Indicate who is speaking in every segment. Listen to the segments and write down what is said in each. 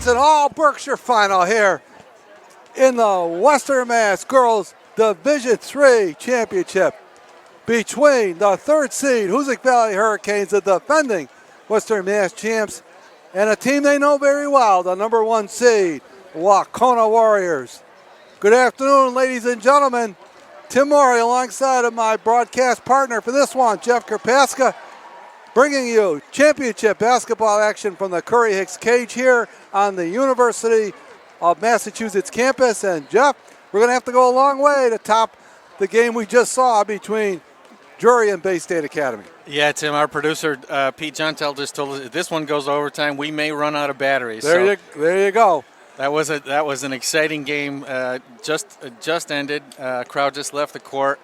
Speaker 1: It's an all Berkshire final here in the Western Mass Girls Division III Championship between the third seed Hoosac Valley Hurricanes, the defending Western Mass champs, and a team they know very well, the number 1 seed, Wauconah Warriors. Good afternoon, ladies and gentlemen. Tim Morey alongside of my broadcast partner for this one, Jeff Karpaska, bringing you championship basketball action from the Curry Hicks Cage here on the University of Massachusetts campus. And Jeff, we're going to have to go a long way to top the game we just saw between Drury and Bay State Academy.
Speaker 2: Yeah, Tim, our producer, Pete Jontel, just told us if this one goes overtime, we may run out of batteries.
Speaker 1: There you go.
Speaker 2: That was an exciting game. Just ended. Crowd just left the court,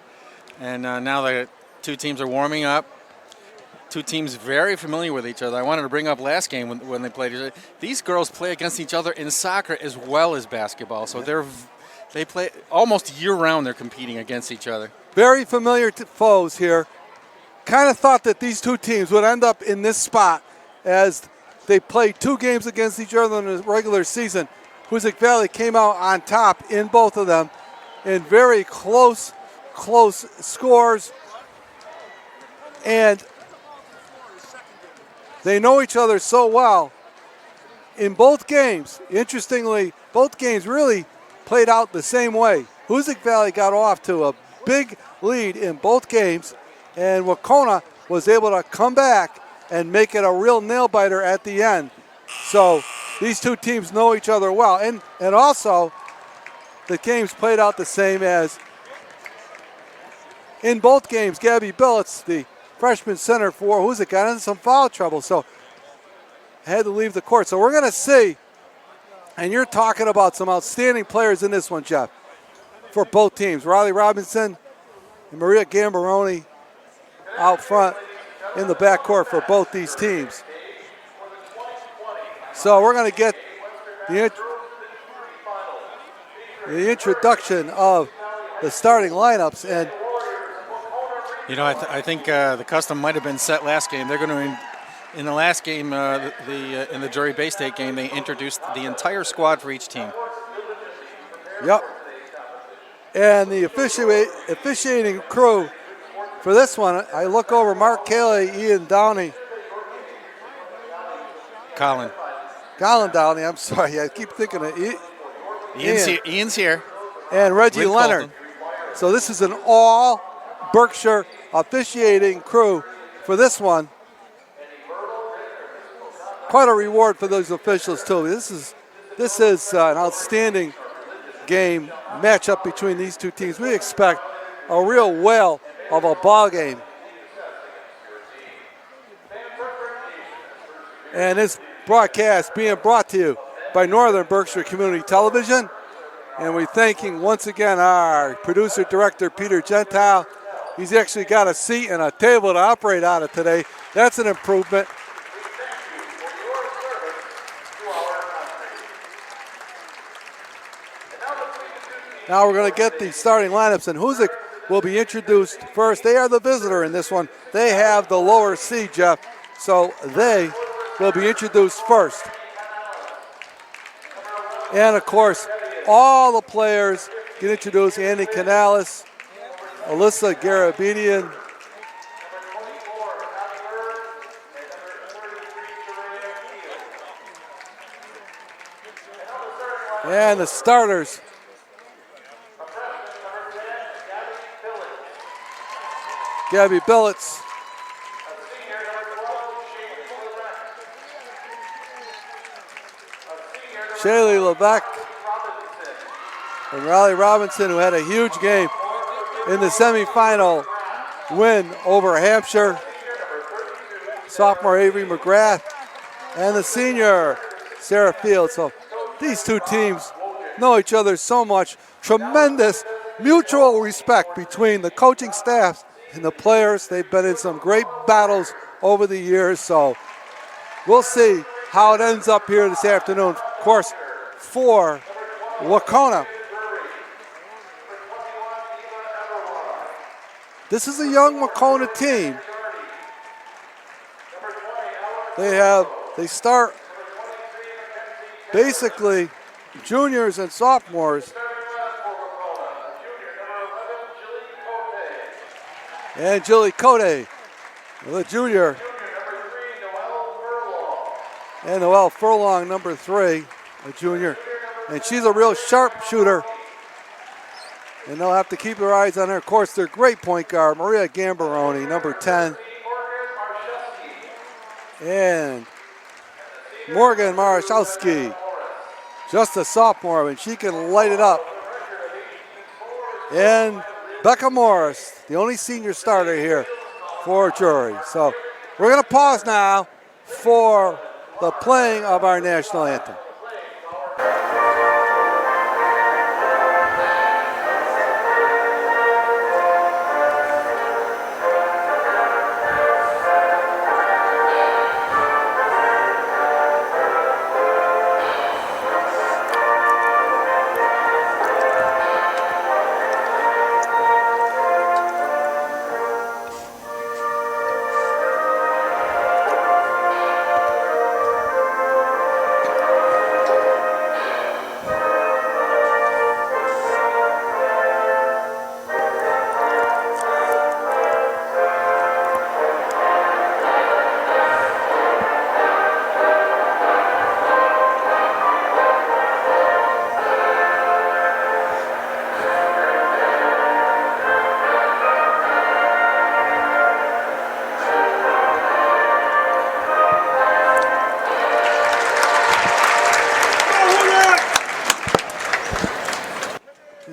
Speaker 2: and now the two teams are warming up. Two teams very familiar with each other. I wanted to bring up last game when they played each other. These girls play against each other in soccer as well as basketball, so they play almost year-round. They're competing against each other.
Speaker 1: Very familiar foes here. Kind of thought that these two teams would end up in this spot as they played 2 games against each other in the regular season. Hoosac Valley came out on top in both of them in very close scores. And they know each other so well. In both games, interestingly, both games really played out the same way. Hoosac Valley got off to a big lead in both games, and Wauconah was able to come back and make it a real nail-biter at the end. So these two teams know each other well. And also, the games played out the same as in both games. Gabby Billets, the freshman center for Hoosac, got into some foul trouble, so had to leave the court. So we're going to see, and you're talking about some outstanding players in this one, Jeff, for both teams. Riley Robinson and Maria Gambaroni out front in the backcourt for both these teams. So we're going to get the introduction of the starting lineups. And
Speaker 2: you know, I think the custom might have been set last game. They're going to, in the last game, in the Drury Bay State game, they introduced the entire squad for each team.
Speaker 1: Yep. And the officiating crew for this one, I look over Mark Cayley, Ian Downey.
Speaker 2: Colin
Speaker 1: Downey, I'm sorry. I keep thinking of
Speaker 2: Ian's here.
Speaker 1: And Reggie Leonard. So this is an all Berkshire officiating crew for this one. Quite a reward for those officials too. This is an outstanding game matchup between these two teams. We expect a real whale of a ball game. And this broadcast being brought to you by Northern Berkshire Community Television. And we're thanking once again our producer director Peter Gentile. He's actually got a seat and a table to operate out of today. That's an improvement. Now we're going to get the starting lineups, and Hoosac will be introduced first. They are the visitor in this one. They have the lower seed, Jeff, so they will be introduced first. And of course, all the players get introduced. Andy Canales, Alyssa Garabedian, and the starters. Gabby Billets, Shaylee Levesque, and Riley Robinson, who had a huge game in the semifinal win over Hampshire. Sophomore Avery McGrath, and the senior Sarah Fields. So these two teams know each other so much. Tremendous mutual respect between the coaching staffs and the players. They've been in some great battles over the years, so we'll see how it ends up here this afternoon. Of course, for Wauconah, this is a young Wauconah team. They start basically juniors and sophomores. And Julie Cote, the junior. And Noelle Furlong, number 3, a junior. And she's a real sharp shooter. And they'll have to keep their eyes on her. Of course, their great point guard, Maria Gambaroni, number 10. And Morgan Marashowski, just a sophomore, and she can light it up. And Becca Morris, the only senior starter here for Drury. So we're going to pause now for the playing of our national anthem.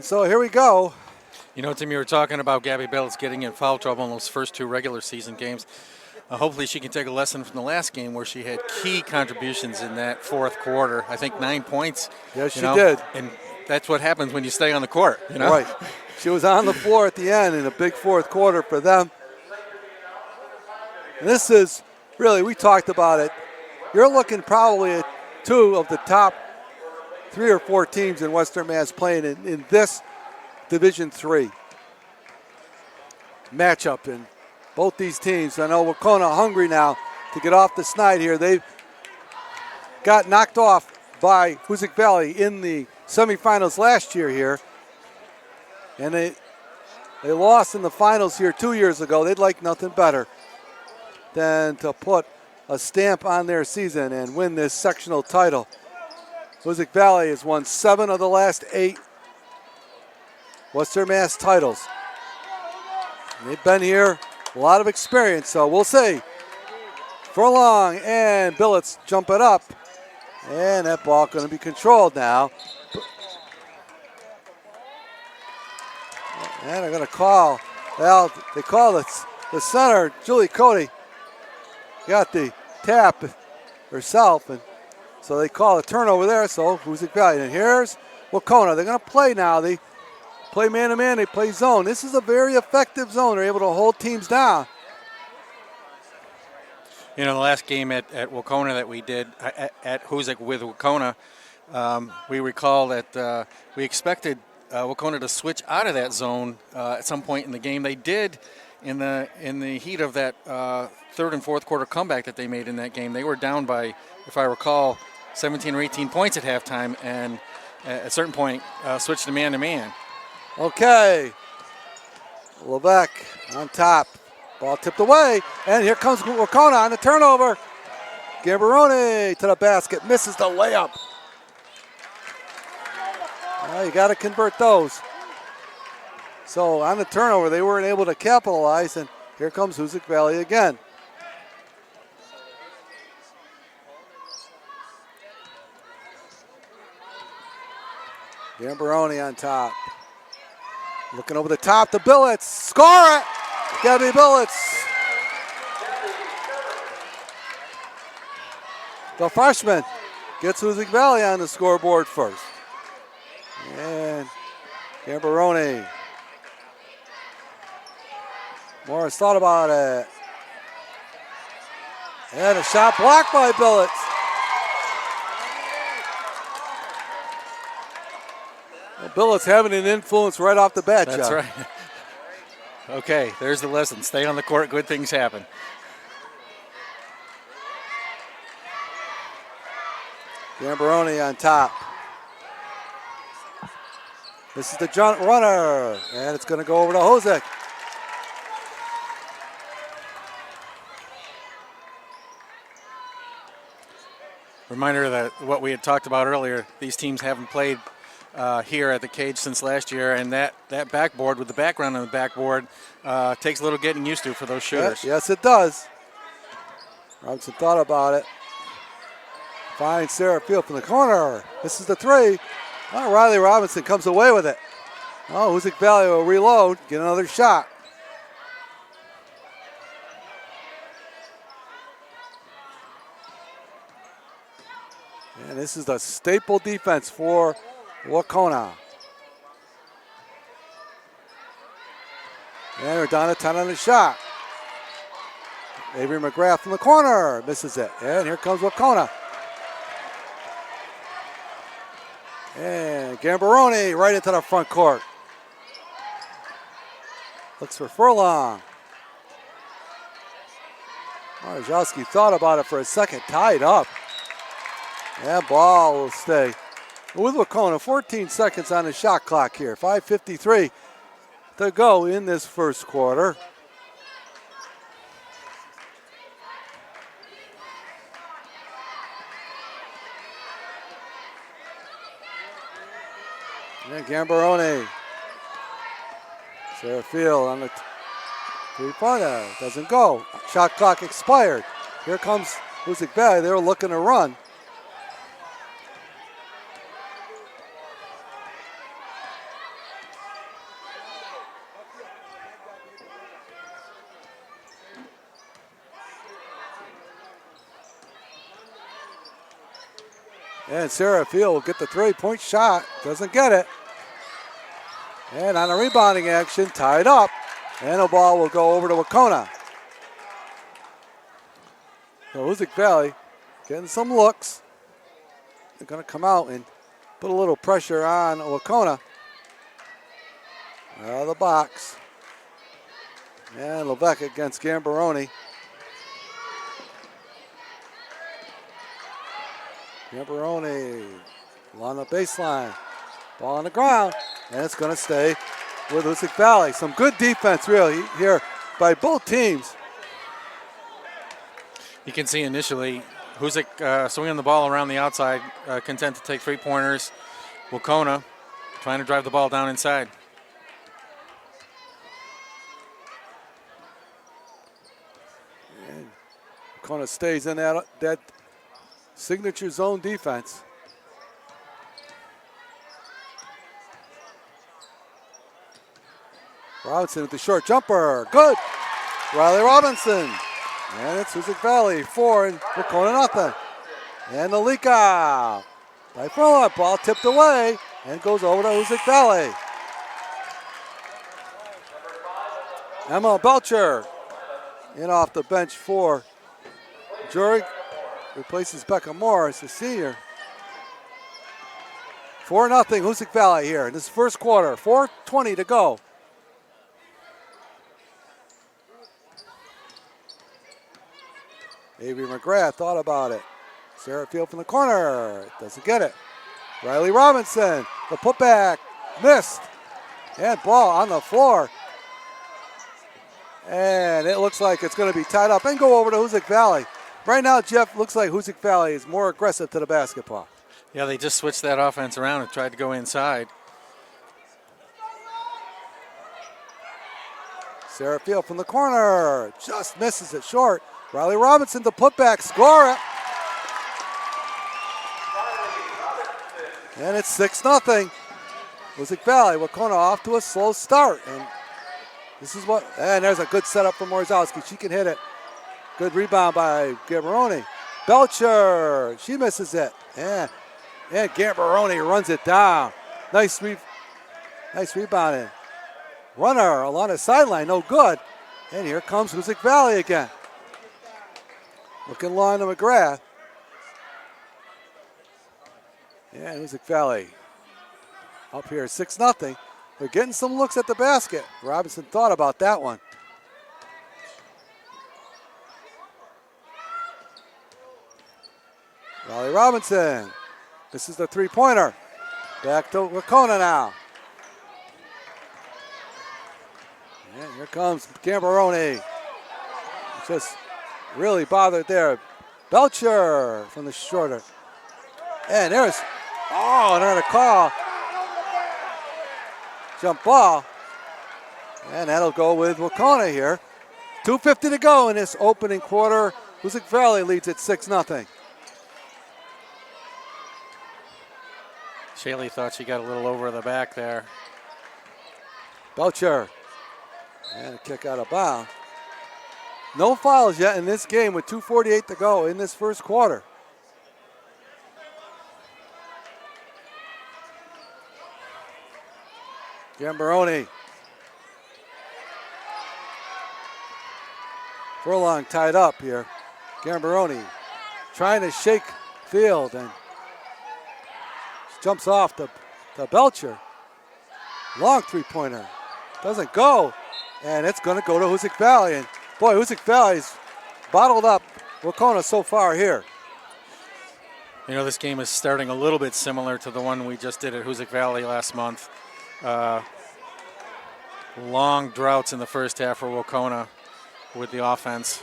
Speaker 1: So here we go.
Speaker 2: You know, Tim, you were talking about Gabby Billets getting in foul trouble in those first 2 regular season games. Hopefully she can take a lesson from the last game where she had key contributions in that fourth quarter. I think 9 points.
Speaker 1: Yes, she did.
Speaker 2: And that's what happens when you stay on the court, you know?
Speaker 1: Right. She was on the floor at the end in a big fourth quarter for them. And this is really, we talked about it. You're looking probably at 2 of the top 3 or 4 teams in Western Mass playing in this Division III matchup. And both these teams, I know Wacona hungry now to get off the snide here. They got knocked off by Hoosac Valley in the semifinals last year here. And they lost in the finals here 2 years ago. They'd like nothing better than to put a stamp on their season and win this sectional title. Hoosac Valley has won 7 of the last 8 Western Mass titles. And they've been here, a lot of experience, so we'll see. Furlong and Billets jump it up. And that ball going to be controlled now. And they're going to call, well, they call the center, Julie Cody, got the tap herself, and so they call a turnover there, so Hoosac Valley. And here's Wacona. They're going to play now. They play man-to-man. They play zone. This is a very effective zone. They're able to hold teams down.
Speaker 2: You know, the last game at Wacona that we did at Hoosac with Wacona, we recall that we expected Wacona to switch out of that zone at some point in the game. They did in the heat of that third and fourth quarter comeback that they made in that game. They were down by, if I recall, 17 or 18 points at halftime, and at a certain point switched to man-to-man.
Speaker 1: Okay. Levesque on top. Ball tipped away, and here comes Wacona on the turnover. Gambaroni to the basket, misses the layup. Well, you got to convert those. So on the turnover, they weren't able to capitalize, and here comes Hoosac Valley again. Gambaroni on top. Looking over the top to Billets. Score it! Gabby Billets. The freshman gets Hoosac Valley on the scoreboard first. And Gambaroni. Morris thought about it. And a shot blocked by Billets. Well, Billets having an influence right off the bat,
Speaker 2: That's
Speaker 1: John.
Speaker 2: right. Okay, there's the lesson. Stay on the court, good things happen.
Speaker 1: Gambaroni on top. This is the jump runner, and it's going to go over to Hoosac.
Speaker 2: Reminder that what we had talked about earlier, these teams haven't played here at the cage since last year, and that backboard with the background on the backboard takes a little getting used to for those shooters.
Speaker 1: Yes, it does. Robinson thought about it. Finds Sarah Field from the corner. This is the three. Oh, Riley Robinson comes away with it. Oh, Hoosac Valley will reload, get another shot. And this is the staple defense for Wahconah. And we're down to 10 on the shot. Avery McGrath from the corner misses it. And here comes Wahconah. And Gambaroni right into the front court. Looks for Furlong. Marzowski thought about it for a second, tied up. And ball will stay with Wahconah. 14 seconds on the shot clock here. 5:53 to go in this first quarter. And Gambaroni. Sarah Field on the three-pointer. Doesn't go. Shot clock expired. Here comes Hoosac Valley. They were looking to run. And Sarah Field will get the three-point shot. Doesn't get it. And on a rebounding action, tied up. And the ball will go over to Wahconah. So Hoosac Valley getting some looks. They're going to come out and put a little pressure on Wahconah. Out of the box. And Levesque against Gambaroni. Gambaroni along the baseline. Ball on the ground. And it's going to stay with Hoosac Valley. Some good defense really here by both teams.
Speaker 2: You can see initially Hoosac swinging the ball around the outside, content to take three-pointers. Wahconah trying to drive the ball down inside.
Speaker 1: And Wahconah stays in that signature zone defense. Robinson with the short jumper. Good. Riley Robinson. And it's Hoosac Valley 4 and Wahconah nothing. And the leak out by Furlong. Ball tipped away and goes over to Hoosac Valley. Emma Belcher in off the bench for Jurek. Replaces Becca Morris, the senior. 4-0 Hoosac Valley here in this first quarter. 4:20 to go. Avery McGrath thought about it. Sarah Field from the corner. Doesn't get it. Riley Robinson, the putback, missed. And ball on the floor. And it looks like it's going to be tied up and go over to Hoosac Valley. Right now, Jeff, looks like Hoosac Valley is more aggressive to the basketball.
Speaker 2: Yeah, they just switched that offense around and tried to go inside.
Speaker 1: Sarah Field from the corner. Just misses it short. Riley Robinson, the putback, score it. And it's 6-0. Hoosac Valley, Wahconah off to a slow start. And this is what, and there's a good setup for Morzowski. She can hit it. Good rebound by Gambaroni. Belcher, she misses it. And Gambaroni runs it down. Nice rebounding. Runner along the sideline, no good. And here comes Hoosac Valley again. Looking long to McGrath. And Hoosac Valley up here 6-0. They're getting some looks at the basket. Robinson thought about that one. Riley Robinson This is the three-pointer. Back to Wacona now. And here comes Gambaroni. Just really bothered there. Belcher from the shorter. And there's, another call. Jump ball. And that'll go with Wacona here. 2:50 to go in this opening quarter. Hoosac Valley leads at 6-0.
Speaker 2: Shaley thought she got a little over the back there.
Speaker 1: Belcher. And a kick out of bounds. No fouls yet in this game with 2:48 to go in this first quarter. Gambaroni. Furlong tied up here. Gambaroni trying to shake field and jumps off to Belcher. Long three-pointer. Doesn't go. And it's going to go to Hoosac Valley. And boy, Hoosac Valley's bottled up Wacona so far here.
Speaker 2: You know, this game is starting a little bit similar to the one we just did at Hoosac Valley last month. Long droughts in the first half for Wacona with the offense.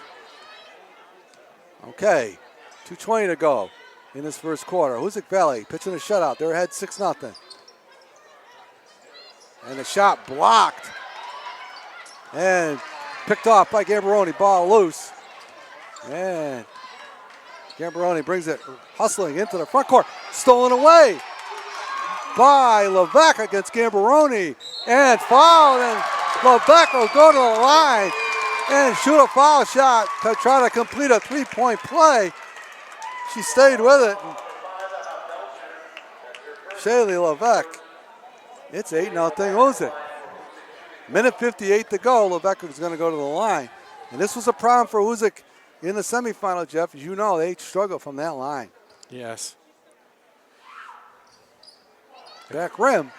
Speaker 1: Okay, 2:20 to go in this first quarter. Hoosac Valley pitching a shutout. They're ahead 6-0. And the shot blocked. And picked off by Gambaroni. Ball loose. And Gambaroni brings it hustling into the front court. Stolen away by Levesque against Gambaroni. And fouled. And Levesque will go to the line and shoot a foul shot to try to complete a three-point play. She stayed with it. Shaylee Levesque. It's 8-0 Hoosac. Minute 58 to go. Levesque is going to go to the line. And this was a problem for Hoosac in the semifinal, Jeff. As you know, they struggle from that line.
Speaker 2: Yes.
Speaker 1: Back rim.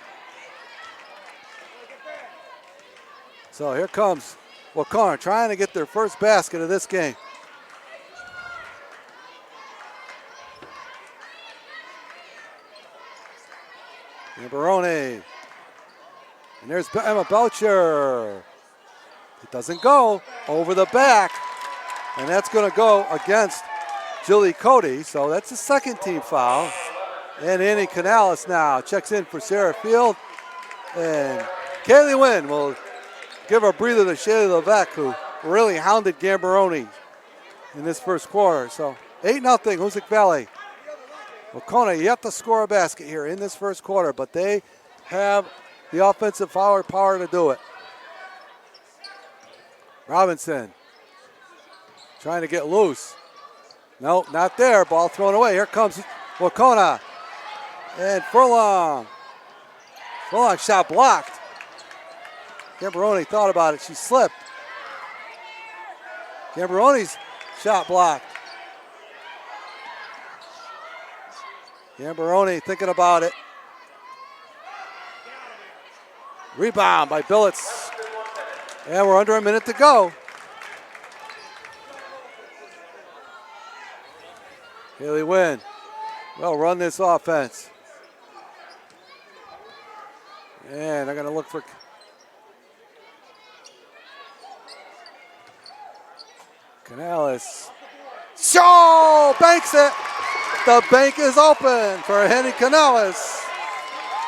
Speaker 1: So here comes Wacona trying to get their first basket of this game. Gambaroni. And there's Emma Belcher. It doesn't go over the back. And that's going to go against Jilly Cody. So that's the second team foul. And Annie Canales now checks in for Sarah Field. And Kaylee Wynn will give a breather to Shaylee Levesque, who really hounded Gambaroni in this first quarter. So 8-0 Hoosac Valley. Wacona yet to score a basket here in this first quarter, but they have the offensive power to do it. Robinson trying to get loose. No, not there. Ball thrown away. Here comes Wacona. And Furlong. Furlong shot blocked. Gambaroni thought about it. She slipped. Gambaroni's shot blocked. Gambaroni thinking about it. Rebound by Billets. And we're under a minute to go. Haley Wynn. Well, run this offense. And they're going to look for Canales. Shaw banks it. The bank is open for Henny Canales.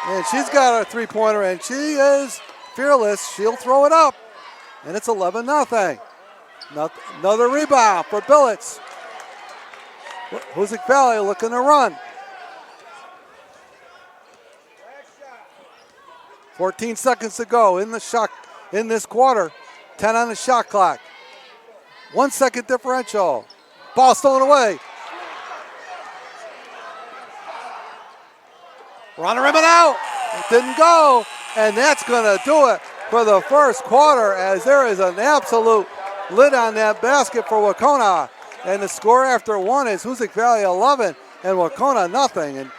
Speaker 1: And she's got a three-pointer, and she is fearless. She'll throw it up. And it's 11-0. Another rebound for Billets. Hoosac Valley looking to run. 14 seconds to go in this quarter. 10 on the shot clock. 1 second differential. Ball stolen away. We're on the rim and out. It didn't go. And that's going to do it for the first quarter, as there is an absolute lid on that basket for Wacona. And the score after one is Hoosac Valley 11 and Wacona nothing. And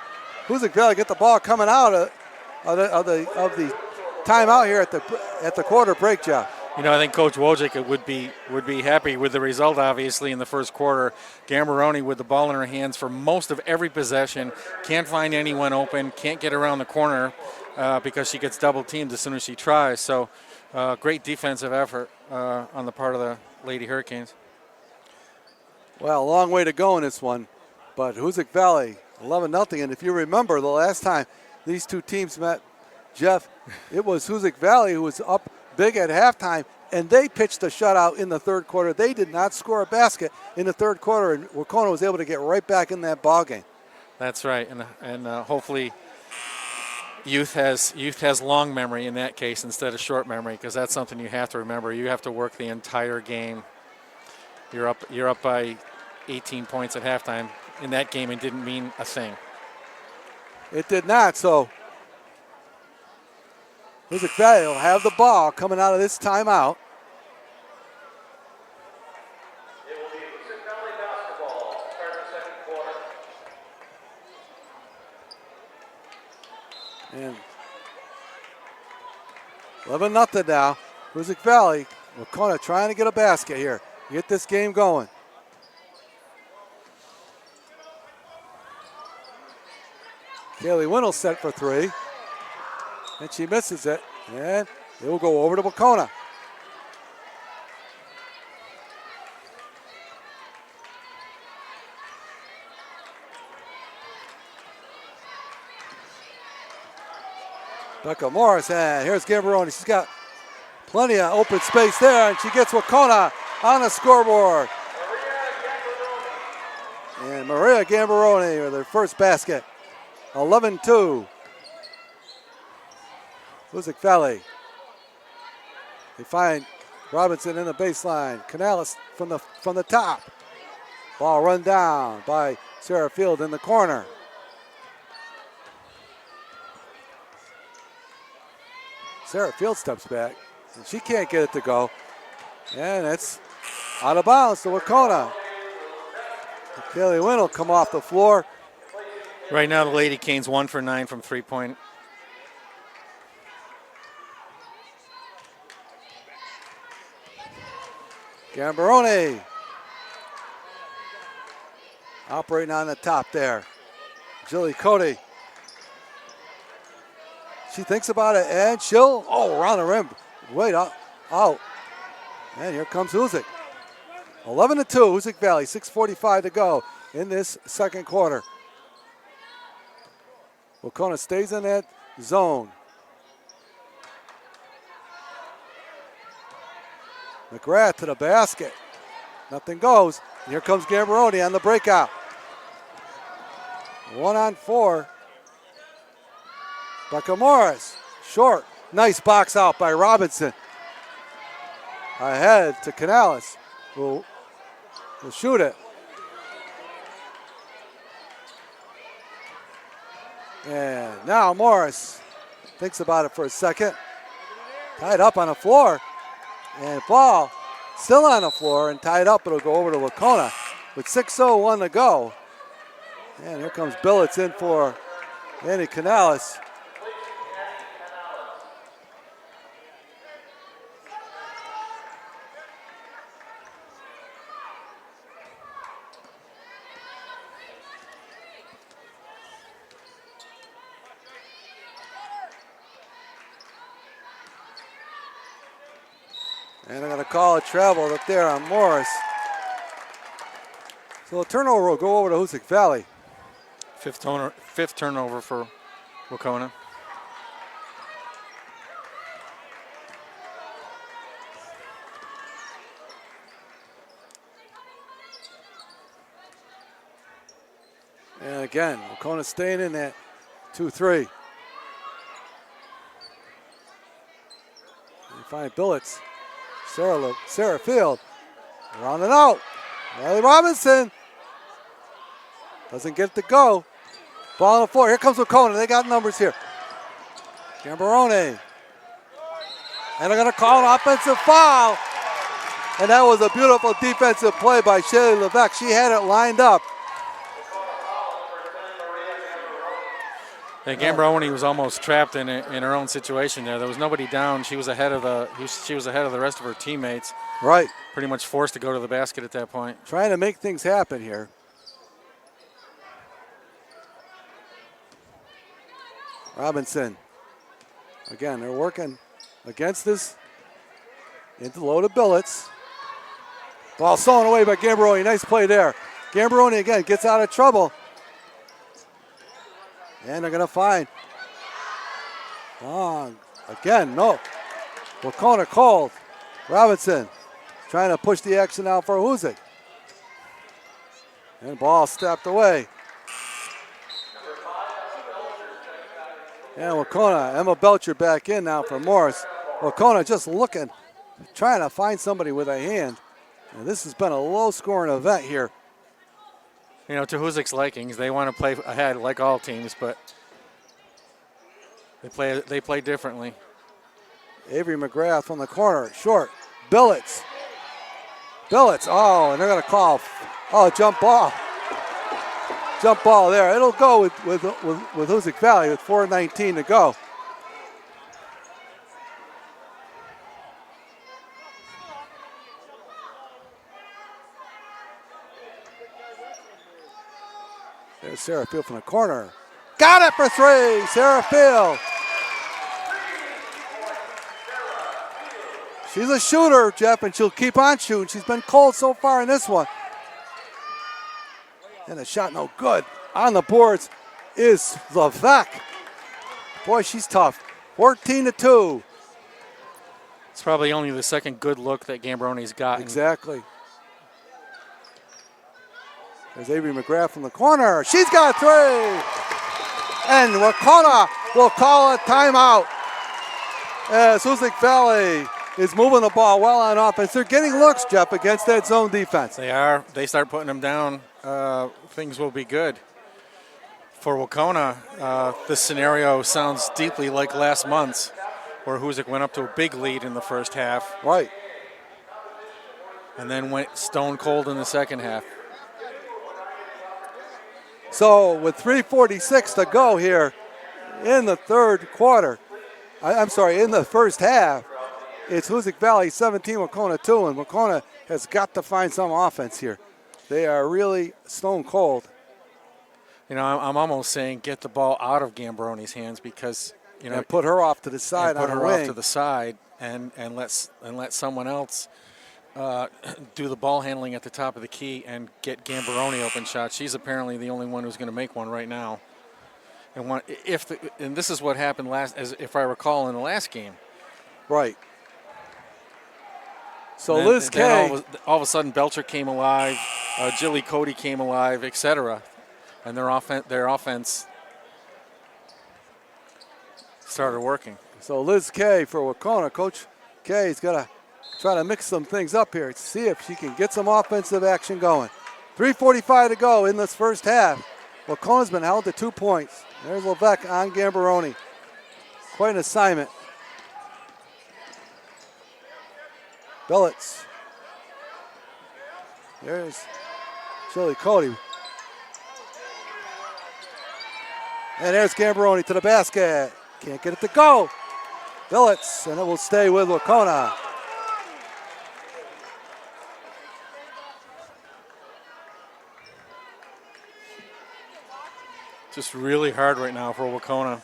Speaker 1: Hoosac Valley get the ball coming out of the timeout here at the quarter break, Jeff.
Speaker 2: I think Coach Wojcik would be happy with the result, obviously, in the first quarter. Gambaroni with the ball in her hands for most of every possession. Can't find anyone open, can't get around the corner because she gets double teamed as soon as she tries. So great defensive effort on the part of the Lady Hurricanes.
Speaker 1: Well, a long way to go in this one, but Hoosac Valley 11-0. And if you remember the last time these two teams met, Jeff, it was Hoosac Valley who was up big at halftime, and they pitched a shutout in the third quarter. They did not score a basket in the third quarter, and Wauconah was able to get right back in that ball game.
Speaker 2: That's right, and hopefully youth has long memory in that case instead of short memory, because that's something you have to remember. You have to work the entire game. You're up by 18 points at halftime. In that game, it didn't mean a thing.
Speaker 1: It did not, so Hoosac Valley will have the ball coming out of this timeout.
Speaker 3: It will be Hoosac Valley basketball, start the second quarter.
Speaker 1: And 11-0 now. Hoosac Valley, Wauconah trying to get a basket here. Get this game going. Kaylee Winnell set for three. And she misses it. And it will go over to Wauconah. Becca Morris, and here's Gambaroni. She's got plenty of open space there, and she gets Wauconah on the scoreboard. And Maria Gambaroni with her first basket. 11-2. Hoosac Valley. They find Robinson in the baseline. Canales from the top. Ball run down by Sarah Field in the corner. Sarah Field steps back, and she can't get it to go. And it's out of bounds to Wauconah. Kaylee Wynn will come off the floor.
Speaker 2: Right now, the Lady Canes 1 for 9 from three-point.
Speaker 1: Gambaroni operating on the top there. Jilly Cody. She thinks about it, and she'll, around the rim. Wait, out. And here comes Hoosac. 11-2, Hoosac Valley, 6:45 to go in this second quarter. Wauconah stays in that zone. McGrath to the basket. Nothing goes. And here comes Gambaroni on the breakout. 1-on-4. Becca Morris, short. Nice box out by Robinson. Ahead to Canales, who will shoot it. And now Morris thinks about it for a second. Tied up on the floor. And ball still on the floor and tied up. It'll go over to Wauconah with 6:01 to go. And here comes Billets in for Annie Canales. And they're going to call a travel up there on Morris. So a turnover will go over to Hoosac Valley.
Speaker 2: Fifth turnover for Wauconah.
Speaker 1: And again, Wauconah staying in that 2-3. They find Billets. Sarah Field. Around and out. Riley Robinson. Doesn't get it to go. Ball on the floor. Here comes Wauconah. They got numbers here. Gambaroni. And they're going to call an offensive foul. And that was a beautiful defensive play by Shaylee Levesque. She had it lined up.
Speaker 2: Yeah, Gambroni was almost trapped in her own situation there. There was nobody down. She was ahead of the rest of her teammates.
Speaker 1: Right.
Speaker 2: Pretty much forced to go to the basket at that point.
Speaker 1: Trying to make things happen here. Robinson. Again, they're working against this into loaded billets. Ball stolen away by Gambroni. Nice play there. Gambroni again gets out of trouble. And they're going to find. Long. Again, no. Wacona called. Robinson trying to push the action out for Hoosac. And ball stepped away. And Wacona, Emma Belcher back in now for Morris. Wacona just looking, trying to find somebody with a hand. And this has been a low-scoring event here.
Speaker 2: You know, to Hoosac's likings, they want to play ahead like all teams, but they play differently.
Speaker 1: Avery McGrath from the corner, short. Billets, oh, and they're going to call, jump ball. Jump ball there. It'll go with Hoosac Valley with 4:19 to go. There's Sarah Field from the corner. Got it for three, Sarah Field. She's a shooter, Jeff, and she'll keep on shooting. She's been cold so far in this one. And the shot no good. On the boards is Levesque. Boy, she's tough. 14-2.
Speaker 2: It's probably only the second good look that Gambroni's gotten.
Speaker 1: Exactly. There's Avery McGrath from the corner. She's got three. And Wacona will call a timeout as Hoosac Valley is moving the ball well on offense. They're getting looks, Jeff, against that zone defense.
Speaker 2: They are. They start putting them down. Things will be good. For Wacona, this scenario sounds deeply like last month's, where Hoosac went up to a big lead in the first half.
Speaker 1: Right.
Speaker 2: And then went stone cold in the second half.
Speaker 1: So with 3:46 to go here in the third quarter, in the first half, it's Hoosac Valley 17, Wacona 2, and Wacona has got to find some offense here. They are really stone cold.
Speaker 2: You know, I'm almost saying get the ball out of Gambroni's hands because, you know,
Speaker 1: and put her off to the side on
Speaker 2: put
Speaker 1: her
Speaker 2: her
Speaker 1: wing.
Speaker 2: off to the side and let someone else do the ball handling at the top of the key and get Gambroni open shots. She's apparently the only one who's going to make one right now. And this is what happened if I recall, in the last game.
Speaker 1: Right. So
Speaker 2: then,
Speaker 1: Liz Kay.
Speaker 2: All of a sudden, Belcher came alive, Jilly Cody came alive, etc. And their offense started working.
Speaker 1: So Liz Kay for Wacona. Coach Kay's got to try to mix some things up here to see if she can get some offensive action going. 3:45 to go in this first half. Wacona's been held to 2 points. There's Levesque on Gambroni. Quite an assignment. Billets. There's Jilly Cody. And there's Gambroni to the basket. Can't get it to go. Billets, and it will stay with Wacona.
Speaker 2: Just really hard right now for Wacona.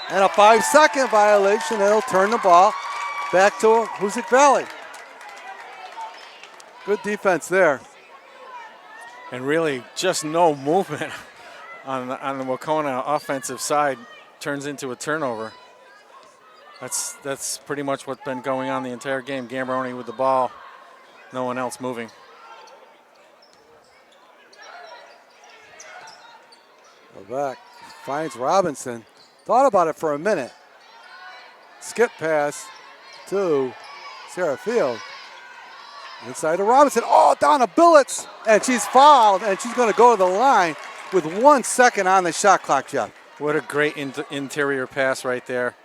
Speaker 1: And a 5-second violation. It'll turn the ball back to Hoosac Valley. Good defense there.
Speaker 2: And really just no movement on the Wacona offensive side turns into a turnover. That's pretty much what's been going on the entire game. Gambroni with the ball, no one else moving.
Speaker 1: Back finds Robinson. Thought about it for a minute. Skip pass to Sarah Field. Inside to Robinson. Oh, down to Billets. And she's fouled, and she's going to go to the line with 1 second on the shot clock, Jeff.
Speaker 2: What a great interior pass right there.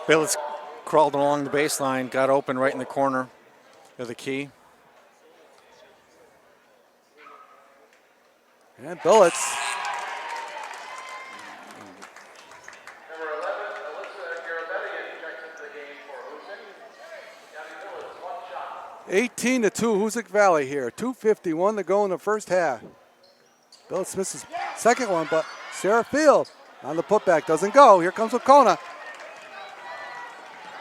Speaker 2: Billets crawled along the baseline, got open right in the corner of the key.
Speaker 1: And Billets.
Speaker 3: Number 11, Alyssa Garabedian checks into the game for Hoosac. Gabby Billets, one shot.
Speaker 1: 18-2 Hoosac Valley here. 2:51 to go in the first half. Billets misses second one, but Sarah Field on the putback doesn't go. Here comes Wacona.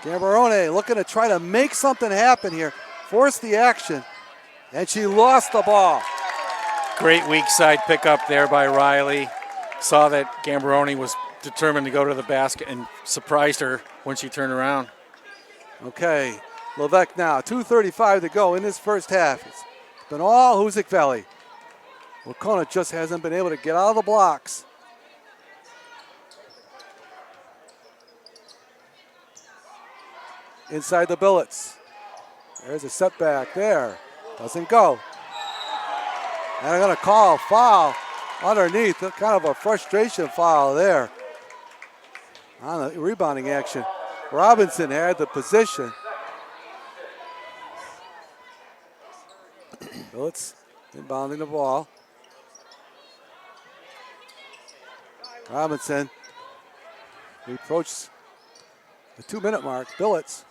Speaker 1: Gambarone looking to try to make something happen here. Force the action. And she lost the ball.
Speaker 2: Great weak side pickup there by Riley. Saw that Gambarone was determined to go to the basket and surprised her when she turned around.
Speaker 1: Okay, Levesque now. 2:35 to go in this first half. It's been all Hoosac Valley. Wacona just hasn't been able to get out of the blocks. Inside the Billets. There's a setback there. Doesn't go. And I'm going to call a foul underneath. Kind of a frustration foul there on the rebounding action. Robinson had the position. Billets inbounding the ball. Robinson. We approach the 2-minute mark. Billets.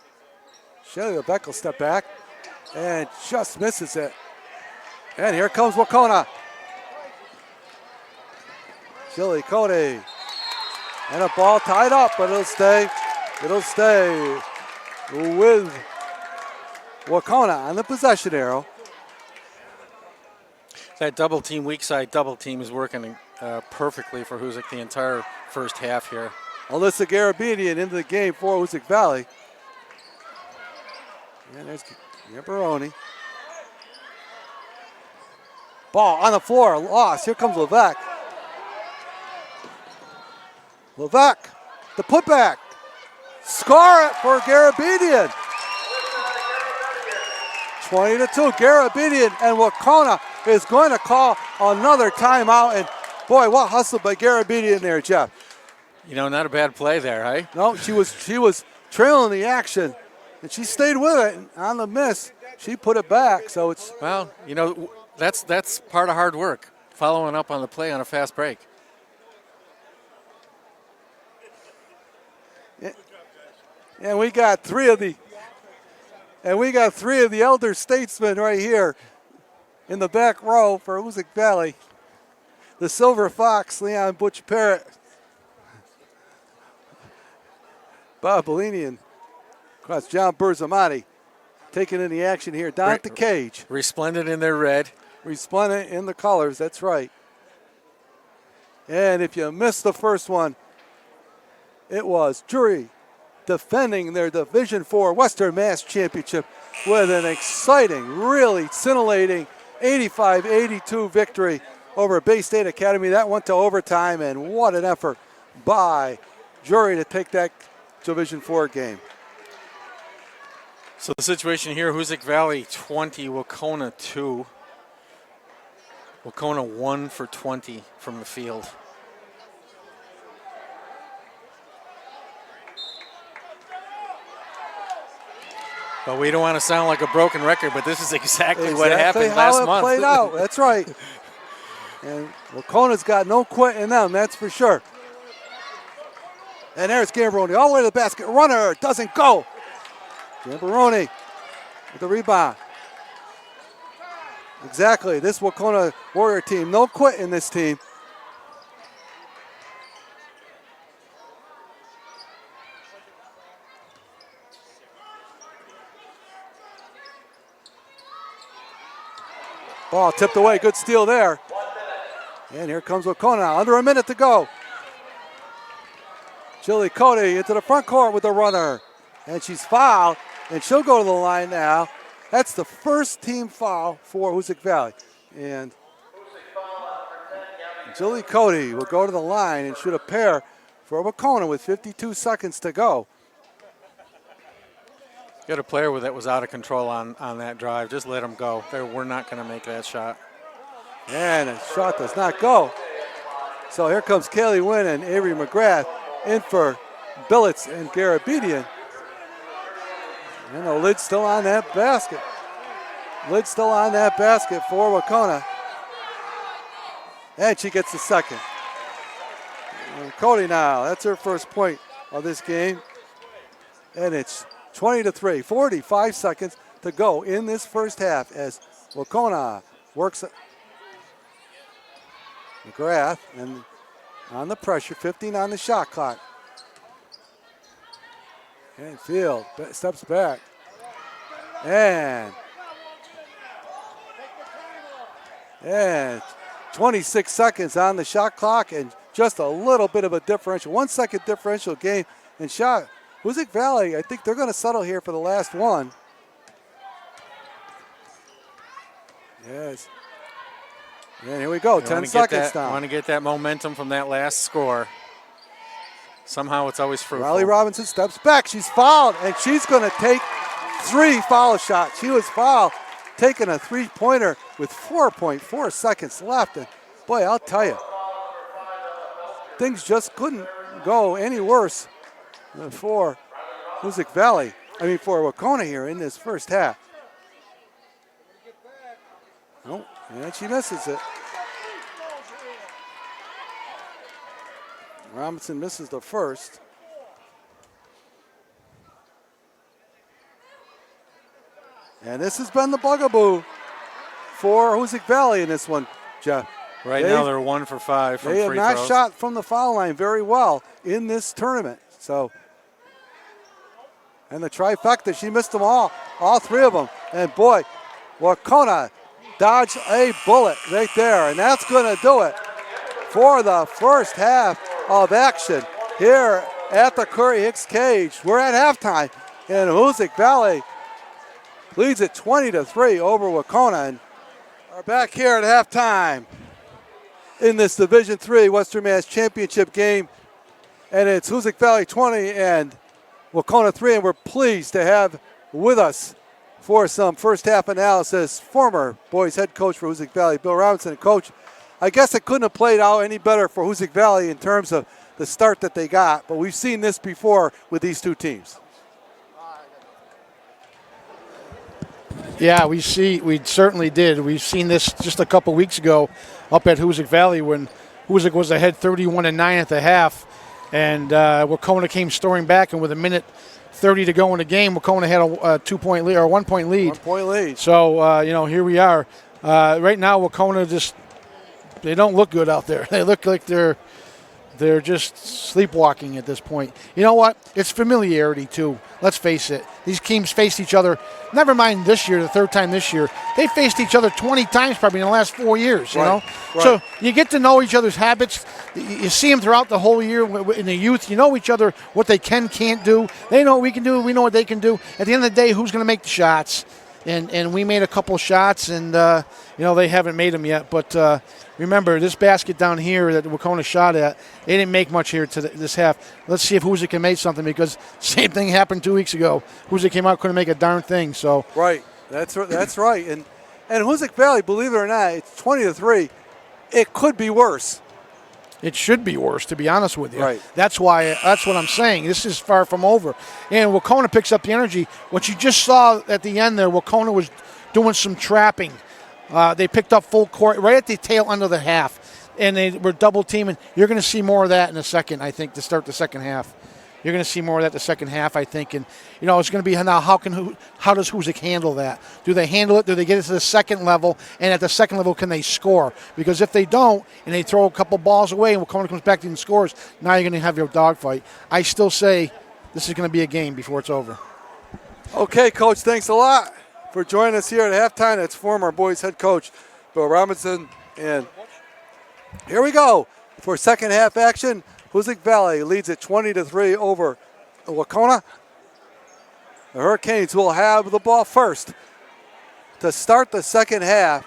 Speaker 1: Shelly Levesque will step back and just misses it. And here comes Wacona. Shelly Cody. And a ball tied up, but it'll stay. It'll stay with Wacona on the possession arrow.
Speaker 2: That double team, weak side double team is working perfectly for Hoosac the entire first half here.
Speaker 1: Alyssa Garabedian into the game for Hoosac Valley. And there's Gambarone. Ball on the floor, lost. Here comes Levesque. Levesque, the putback. Score it for Garabedian. 20-2, Garabedian, and Wacona is going to call another timeout. And boy, what hustle by Garabedian there, Jeff.
Speaker 2: You know, not a bad play there, right?
Speaker 1: No, she was trailing the action, and she stayed with it. And on the miss, she put it back. So it's
Speaker 2: Well, you know, that's part of hard work, following up on the play on a fast break.
Speaker 1: and we got three of the elder statesmen right here in the back row for Hoosac Valley. The Silver Fox, Leon Butch Parrott, Bob Bellini, and of course John Berzamati taking in the action here down at the cage.
Speaker 2: Resplendent in their red.
Speaker 1: Resplendent in the colors, that's right. And if you missed the first one, it was Drury defending their Division IV Western Mass Championship with an exciting, really scintillating 85-82 victory over Bay State Academy. That went to overtime, and what an effort by Drury to take that Division IV game.
Speaker 2: So the situation here, Hoosac Valley 20, Wacona 2. Wacona 1 for 20 from the field. But we don't want to sound like a broken record, but this is exactly what happened last month.
Speaker 1: How it played out, that's right. And Wacona's got no quit in them, that's for sure. And there's Gambarone all the way to the basket. Runner doesn't go. Gambarone with the rebound. Exactly, this Wacona Warrior team, no quit in this team. Ball tipped away, good steal there. And here comes Wacona, under a minute to go. Chili Cody into the front court with the runner. And she's fouled, and she'll go to the line now. That's the first team foul for Hoosac Valley. And Julie Cody will go to the line and shoot a pair for Wacona with 52 seconds to go.
Speaker 2: Got a player that was out of control on that drive. Just let him go. We're not going to make that shot.
Speaker 1: And the shot does not go. So here comes Kaylee Wynn and Avery McGrath in for Billets and Garabedian. And the lid's still on that basket. Lid's still on that basket for Wacona. And she gets the second. And Cody now, that's her first point of this game. And it's 20-3, 45 seconds to go in this first half as Waukenae works McGrath and on the pressure, 15 on the shot clock. And Field steps back. And 26 seconds on the shot clock and just a little bit of a differential, 1 second differential game and shot. Hoosac Valley, I think they're going to settle here for the last one. Yes. And here we go, 10 seconds down.
Speaker 2: I want to get that momentum from that last score. Somehow it's always fruitful.
Speaker 1: Riley Robinson steps back. She's fouled, and she's going to take 3 foul shots. She was fouled, taking a three-pointer with 4.4 seconds left. And boy, I'll tell you, things just couldn't go any worse for Hoosac Valley. For Waukenae here in this first half. Oh, and she misses it. Robinson misses the first. And this has been the bugaboo for Hoosac Valley in this one, Jeff.
Speaker 2: Right now they're 1 for 5 from free throws.
Speaker 1: They have not shot from the foul line very well in this tournament. So, and the trifecta, she missed them all 3 of them. And boy, Waukenae dodged a bullet right there, and that's going to do it for the first half of action here at the Curry Hicks cage. We're at halftime, and Hoosac Valley leads it 20-3 over Waukenae. And are back here at halftime in this Division III Western Mass Championship game, and it's Hoosac Valley 20 and Waukenae 3, and we're pleased to have with us for some first half analysis former boys head coach for Hoosac Valley, Bill Robinson. And Coach, I guess it couldn't have played out any better for Hoosac Valley in terms of the start that they got, but we've seen this before with these two teams.
Speaker 4: Yeah, we certainly did. We've seen this just a couple weeks ago up at Hoosac Valley when Hoosac was ahead 31-9 at the half, and Waukenae came storming back, and with a minute 30 to go in the game, Waukenae had a 2-point lead or 1 point lead.
Speaker 1: 1 point lead.
Speaker 4: So here we are. Right now, Waukenae they don't look good out there. They look like they're just sleepwalking at this point. You know what? It's familiarity, too. Let's face it. These teams faced each other, never mind this year, the third time this year. They faced each other 20 times probably in the last 4 years, you know? Right. So you get to know each other's habits. You see them throughout the whole year in the youth. You know each other, what they can't do. They know what we can do. We know what they can do. At the end of the day, who's going to make the shots? And we made a couple shots, and, they haven't made them yet. But remember, this basket down here that Waukenae shot at, they didn't make much here to this half. Let's see if Hoosac can make something, because same thing happened 2 weeks ago. Hoosac came out, couldn't make a darn thing. So
Speaker 1: right, that's right. And Hoosac Valley, believe it or not, it's 20-3. It could be worse.
Speaker 4: It should be worse, to be honest with you.
Speaker 1: Right.
Speaker 4: That's what I'm saying. This is far from over. And Waukenae picks up the energy. What you just saw at the end there, Waukenae was doing some trapping. They picked up full court right at the tail end of the half, and they were double teaming. You're going to see more of that in a second, I think, to start the second half. You're going to see more of that the second half, I think. And, it's going to be now how does Hoosac handle that? Do they handle it? Do they get it to the second level? And at the second level, can they score? Because if they don't, and they throw a couple balls away and Waukenae comes back and scores, now you're going to have your dogfight. I still say this is going to be a game before it's over.
Speaker 1: Okay, Coach, thanks a lot for joining us here at halftime. That's former boys head coach Bill Robinson. And here we go for second half action. Hoosac Valley leads at 20-3 over Waukenae. The Hurricanes will have the ball first to start the second half.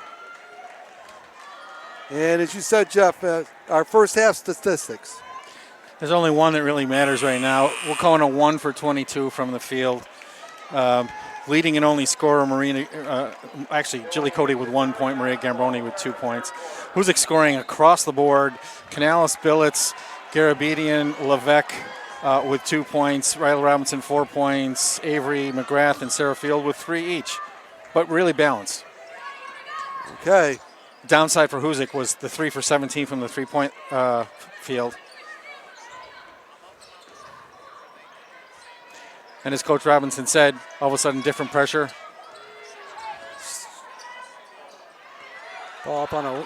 Speaker 1: And as you said, Jeff, our first half statistics.
Speaker 2: There's only one that really matters right now. Waukenae 1 for 22 from the field. Leading and only scorer, Julie Cody with 1 point, Maria Gambroni with 2 points. Hoosac scoring across the board. Canales, Billets, Garabedian, Levesque with 2 points. Riley Robinson, 4 points. Avery, McGrath, and Sarah Field with 3 each. But really balanced.
Speaker 1: Okay.
Speaker 2: downside for Hoosac was the 3 for 17 from the three-point field. And as Coach Robinson said, all of a sudden different pressure.
Speaker 1: Ball up on a,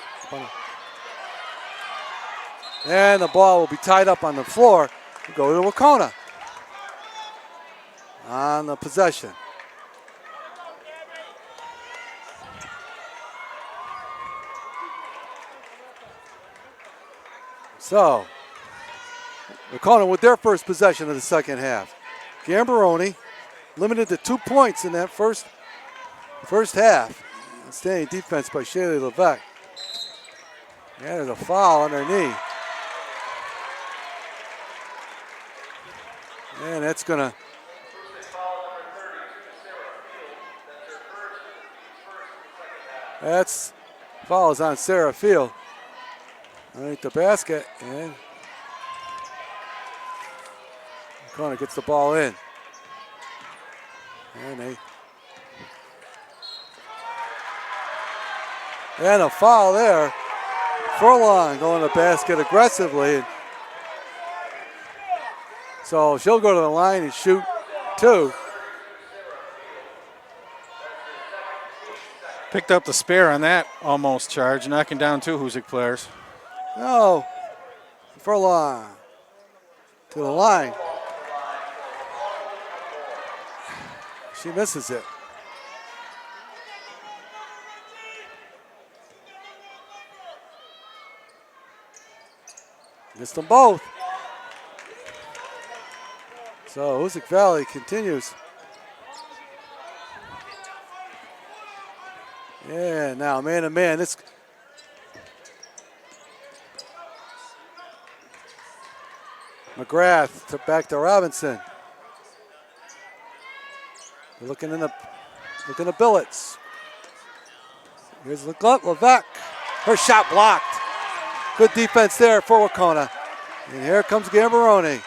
Speaker 1: and the ball will be tied up on the floor. Go to Wacona on the possession. So, Wacona with their first possession of the second half. Gambaroni limited to 2 points in that first half. Staying defense by Shaylee Levesque. Yeah, there's a foul on her knee. And that's gonna. That's foul is on Sarah Field. Underneath the basket, and Wacona gets the ball in. And a foul there. Furlong going to the basket aggressively. So she'll go to the line and shoot 2.
Speaker 2: Picked up the spare on that almost charge, knocking down 2 Hoosac players.
Speaker 1: No. Furlong to the line. She misses it. Missed them both. So Hoosac Valley continues. Yeah, now man to man. This McGrath back to Robinson. They're looking in the billets. Here's Levesque. Her shot blocked. Good defense there for Wacona. And here comes Gambaroni.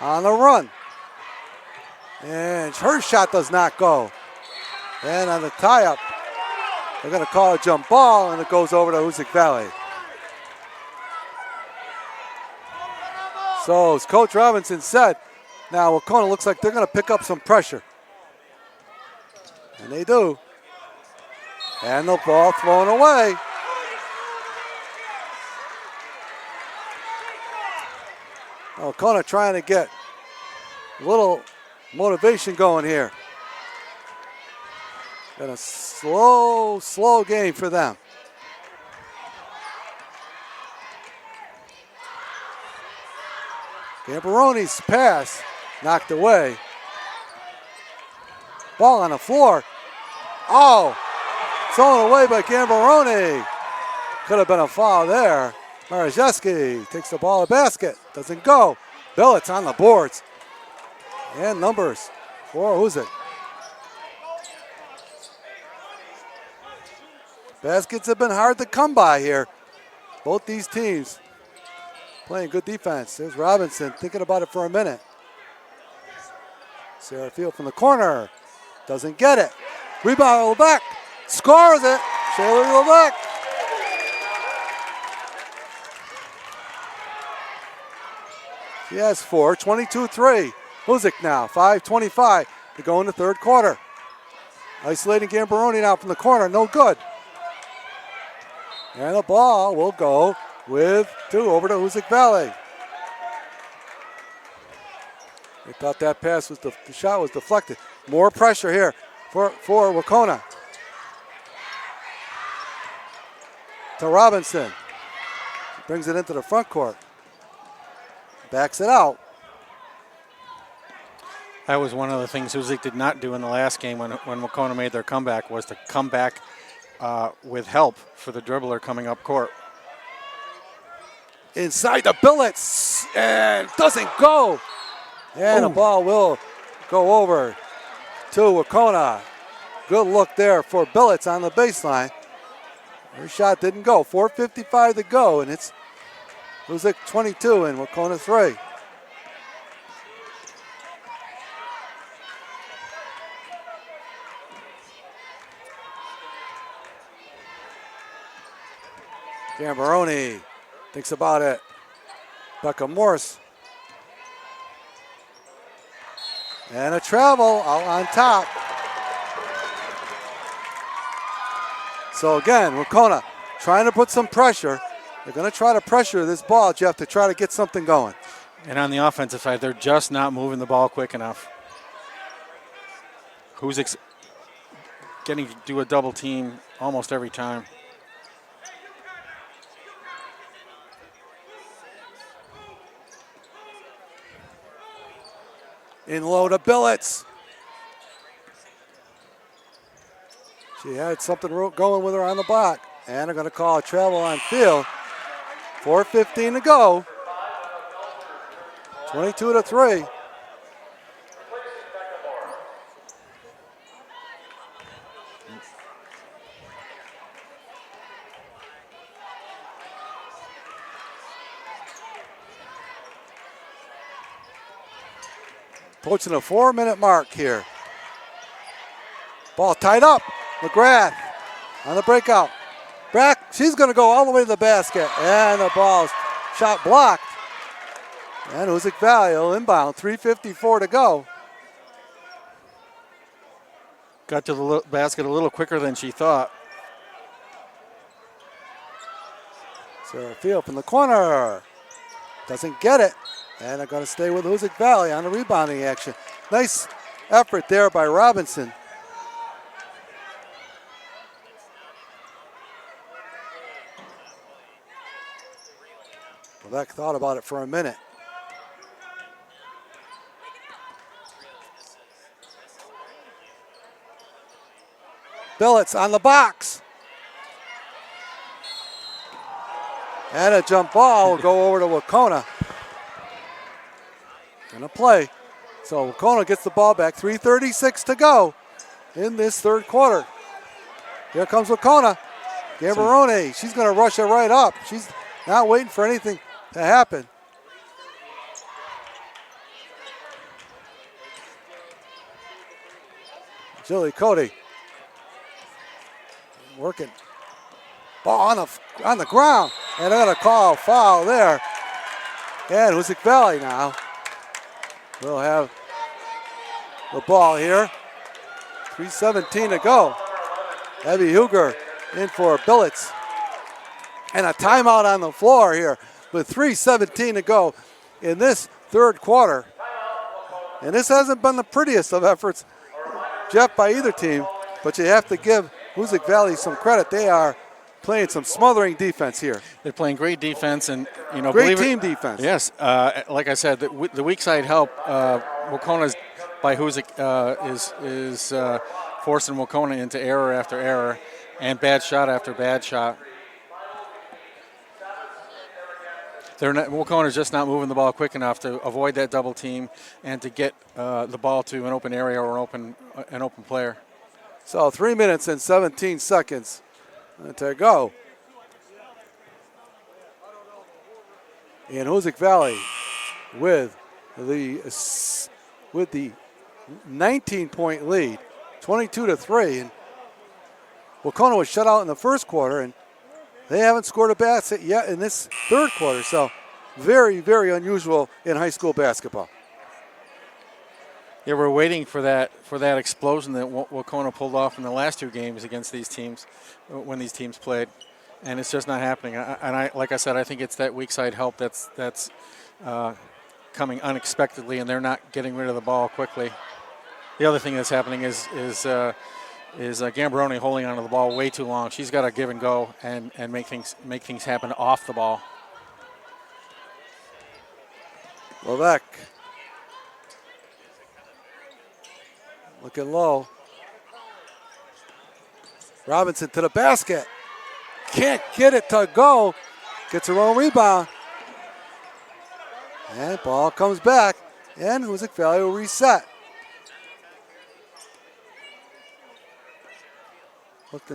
Speaker 1: On the run. And her shot does not go. And on the tie-up, they're going to call a jump ball, and it goes over to Hoosac Valley. So as Coach Robinson said, now Wacona looks like they're going to pick up some pressure. And they do. And the ball thrown away. Wacona trying to get a little motivation going here. Got a slow game for them. Gambaroni's pass knocked away. Ball on the floor. Oh, thrown away by Gambaroni. Could have been a foul there. Marajewski takes the ball to the basket. Doesn't go. Billets on the boards. And numbers for Hoosac. Baskets have been hard to come by here. Both these teams playing good defense. There's Robinson thinking about it for a minute. Sarah Field from the corner. Doesn't get it. Rebound Levesque. Scores it. Shaylee Levesque. She has 4, 22-3. Hoosac now, 5:25 to go in the third quarter. Isolating Gambaroni now from the corner, no good. And the ball will go with 2 over to Hoosac Valley. They thought that pass was the shot was deflected. More pressure here for Wacona. To Robinson. Brings it into the front court. Backs it out.
Speaker 2: That was one of the things Hoosac did not do in the last game when Wacona made their comeback, was to come back with help for the dribbler coming up court.
Speaker 1: Inside the billets, and doesn't go. And the ball will go over to Wacona. Good look there for Billets on the baseline. Her shot didn't go. 4:55 to go, and it's Hoosac 22 and Wacona 3. Gambaroni thinks about it. Becca Morse. And a travel out on top. So again, Wacona trying to put some pressure. They're going to try to pressure this ball, Jeff, to try to get something going.
Speaker 2: And on the offensive side, they're just not moving the ball quick enough. Hoosac getting to do a double team almost every time.
Speaker 1: In low to Billets. She had something going with her on the block. And they're going to call a travel on field. 4:15 to go. 22-3. Approaching a 4-minute mark here. Ball tied up. McGrath on the breakout. Back, she's going to go all the way to the basket. And the ball's shot blocked. And Hoosac Valley will inbound. 3:54 to go.
Speaker 2: Got to the basket a little quicker than she thought.
Speaker 1: Sarah Field from the corner. Doesn't get it. And they're going to stay with Hoosac Valley on the rebounding action. Nice effort there by Robinson. Beck thought about it for a minute. Billets on the box. And a jump ball will go over to Wacona. Gonna play. So Wacona gets the ball back. 3:36 to go in this third quarter. Here comes Wacona. Gambaroni, she's gonna rush it right up. She's not waiting for anything to happen. Julie Cody working. Ball on the ground. And they're going to call a foul there. And Hoosac Valley now will have the ball here. 3:17 to go. Abby Huger in for Billets. And a timeout on the floor here with 3:17 to go in this third quarter. And this hasn't been the prettiest of efforts, Jeff, by either team, but you have to give Hoosac Valley some credit. They are playing some smothering defense here.
Speaker 2: They're playing great defense and,
Speaker 1: great team defense.
Speaker 2: Yes, like I said, the weak side help. Wacona's by Hoosac is forcing Wacona into error after error and bad shot after bad shot. Wacona's just not moving the ball quick enough to avoid that double team and to get the ball to an open area or an open player.
Speaker 1: So 3 minutes and 17 seconds to go. And Hoosac Valley with the 19-point lead, 22-3. And Wacona was shut out in the first quarter, and they haven't scored a basket yet in this third quarter. So very, very unusual in high school basketball.
Speaker 2: Yeah, we're waiting for that explosion that Wacona pulled off in the last two games against these teams when these teams played, and it's just not happening. Like I said, I think it's that weak side help that's coming unexpectedly, and they're not getting rid of the ball quickly. The other thing that's happening is Gambaroni holding onto the ball way too long. She's got to give and go and make things happen off the ball.
Speaker 1: Levesque looking low. Robinson to the basket. Can't get it to go. Gets her own rebound. And ball comes back. And Hoosac Valley will reset. Looked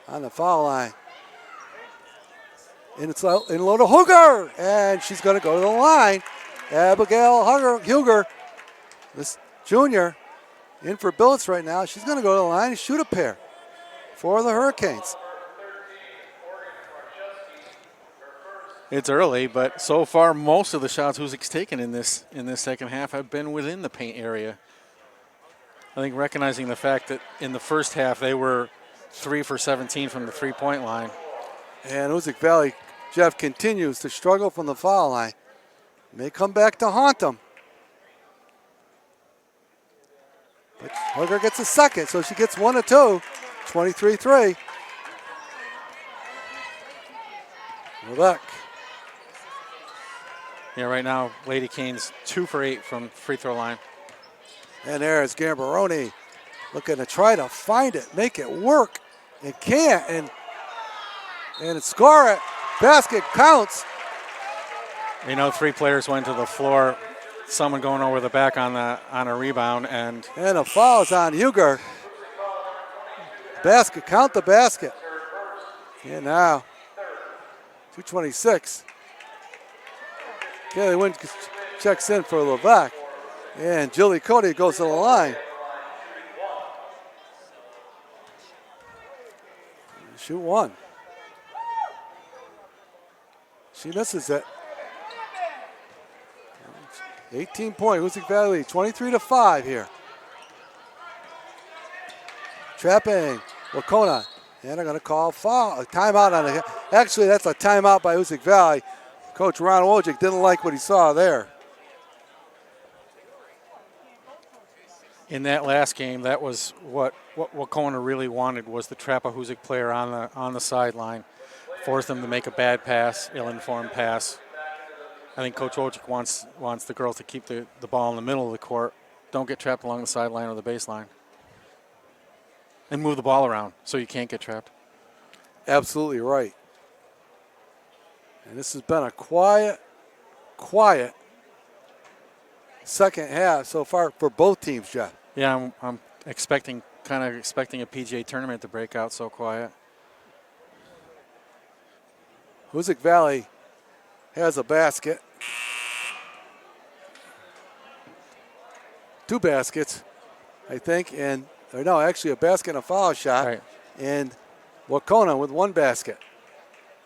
Speaker 1: on the foul line. And it's in low to Huger. And she's going to go to the line. Abigail Huger, this junior, in for Billets right now. She's going to go to the line and shoot a pair for the Hurricanes.
Speaker 2: It's early, but so far most of the shots Hoosac's taken in this second half have been within the paint area. I think recognizing the fact that in the first half they were 3 for 17 from the three-point line.
Speaker 1: And Hoosac Valley, Jeff, continues to struggle from the foul line. May come back to haunt them. But Hooker gets a second, so she gets 1 of 2. 23-3. Lebeck.
Speaker 2: Yeah, right now Lady Canes 2 for 8 from free throw line.
Speaker 1: And there's Gambaroni looking to try to find it, make it work. It can't, and score it. Basket counts.
Speaker 2: You know, 3 players went to the floor. Someone going over the back on a rebound, and
Speaker 1: a foul's on Huger. Basket, count the basket. And now, 2:26. Kaylee Wynn checks in for Leveque. And Julie Cody goes to the line. Shoot 1. She misses it. 18-point Hoosac Valley, 23-5 here. Trapping, Wacona, and they're going to call foul, a timeout on it. Actually, that's a timeout by Hoosac Valley. Coach Ron Wojcik didn't like what he saw there.
Speaker 2: in that last game, that was what Wacona really wanted, was to trap a Hoosac player on the sideline, force them to make a bad pass, ill-informed pass. I think Coach Wojcik wants the girls to keep the ball in the middle of the court, don't get trapped along the sideline or the baseline, and move the ball around so you can't get trapped.
Speaker 1: Absolutely right. And this has been a quiet second half so far for both teams, Jeff.
Speaker 2: Yeah, I'm expecting a PGA tournament to break out so quiet.
Speaker 1: Hoosac Valley has a basket. 2 baskets, I think, actually a basket and a foul shot.
Speaker 2: Right.
Speaker 1: And Wacona with 1 basket.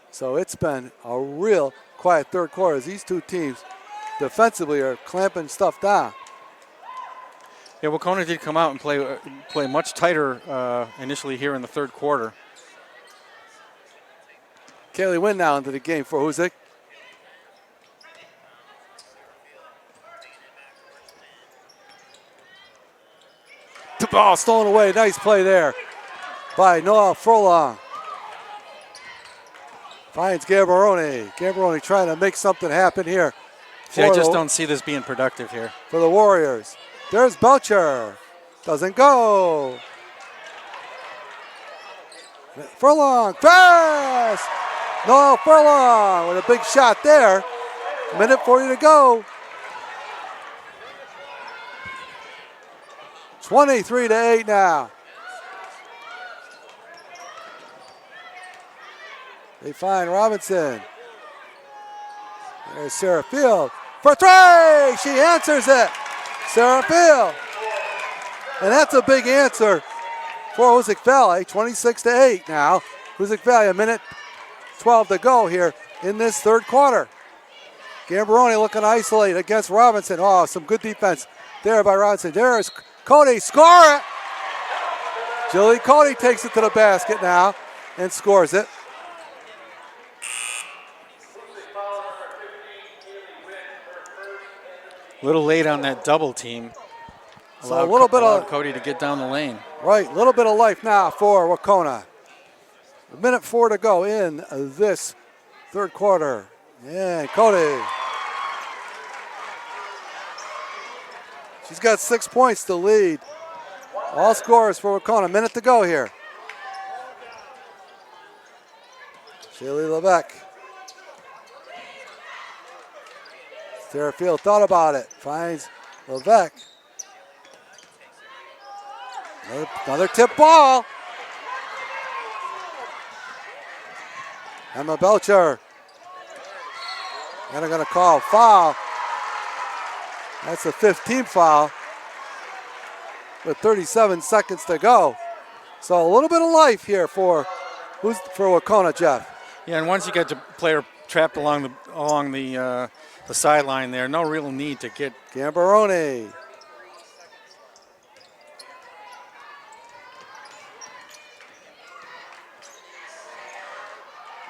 Speaker 1: So it's been a real quiet third quarter as these two teams defensively are clamping stuff down.
Speaker 2: Yeah, Wacona did come out and play much tighter initially here in the third quarter.
Speaker 1: Kaylee Wynn now into the game for Hoosac. The ball stolen away. Nice play there by Noah Furlong. Finds Gambaroni. Gambaroni trying to make something happen here.
Speaker 2: See, I just don't see this being productive here.
Speaker 1: For the Warriors. There's Belcher. Doesn't go. Furlong. Fast. Noah Furlong with a big shot there. Minute 40 to go. 23-8 now. They find Robinson. There's Sarah Field for 3. She answers it. Sarah Field. And that's a big answer for Hoosac Valley. 26-8 now. Hoosac Valley, a minute 12 to go here in this third quarter. Gambaroni looking to isolate against Robinson. Oh, some good defense there by Robinson. There's Cody, score it. Julie Cody takes it to the basket now and scores it.
Speaker 2: A little late on that double team.
Speaker 1: So a little bit of
Speaker 2: Cody to get down the lane.
Speaker 1: Right, a little bit of life now for Wacona. A minute 4 to go in this third quarter. And Cody. She's got 6 points to lead. All scores for Wacona. A minute to go here. Shaylee Leveque. Sarah Field thought about it. Finds Leveque. Another tip ball. Emma Belcher. And they're going to call foul. That's the 15th foul with 37 seconds to go. So a little bit of life here for Wacona, Jeff.
Speaker 2: Yeah, and once you get the player trapped along the sideline there. No real need to get.
Speaker 1: Gambaroni.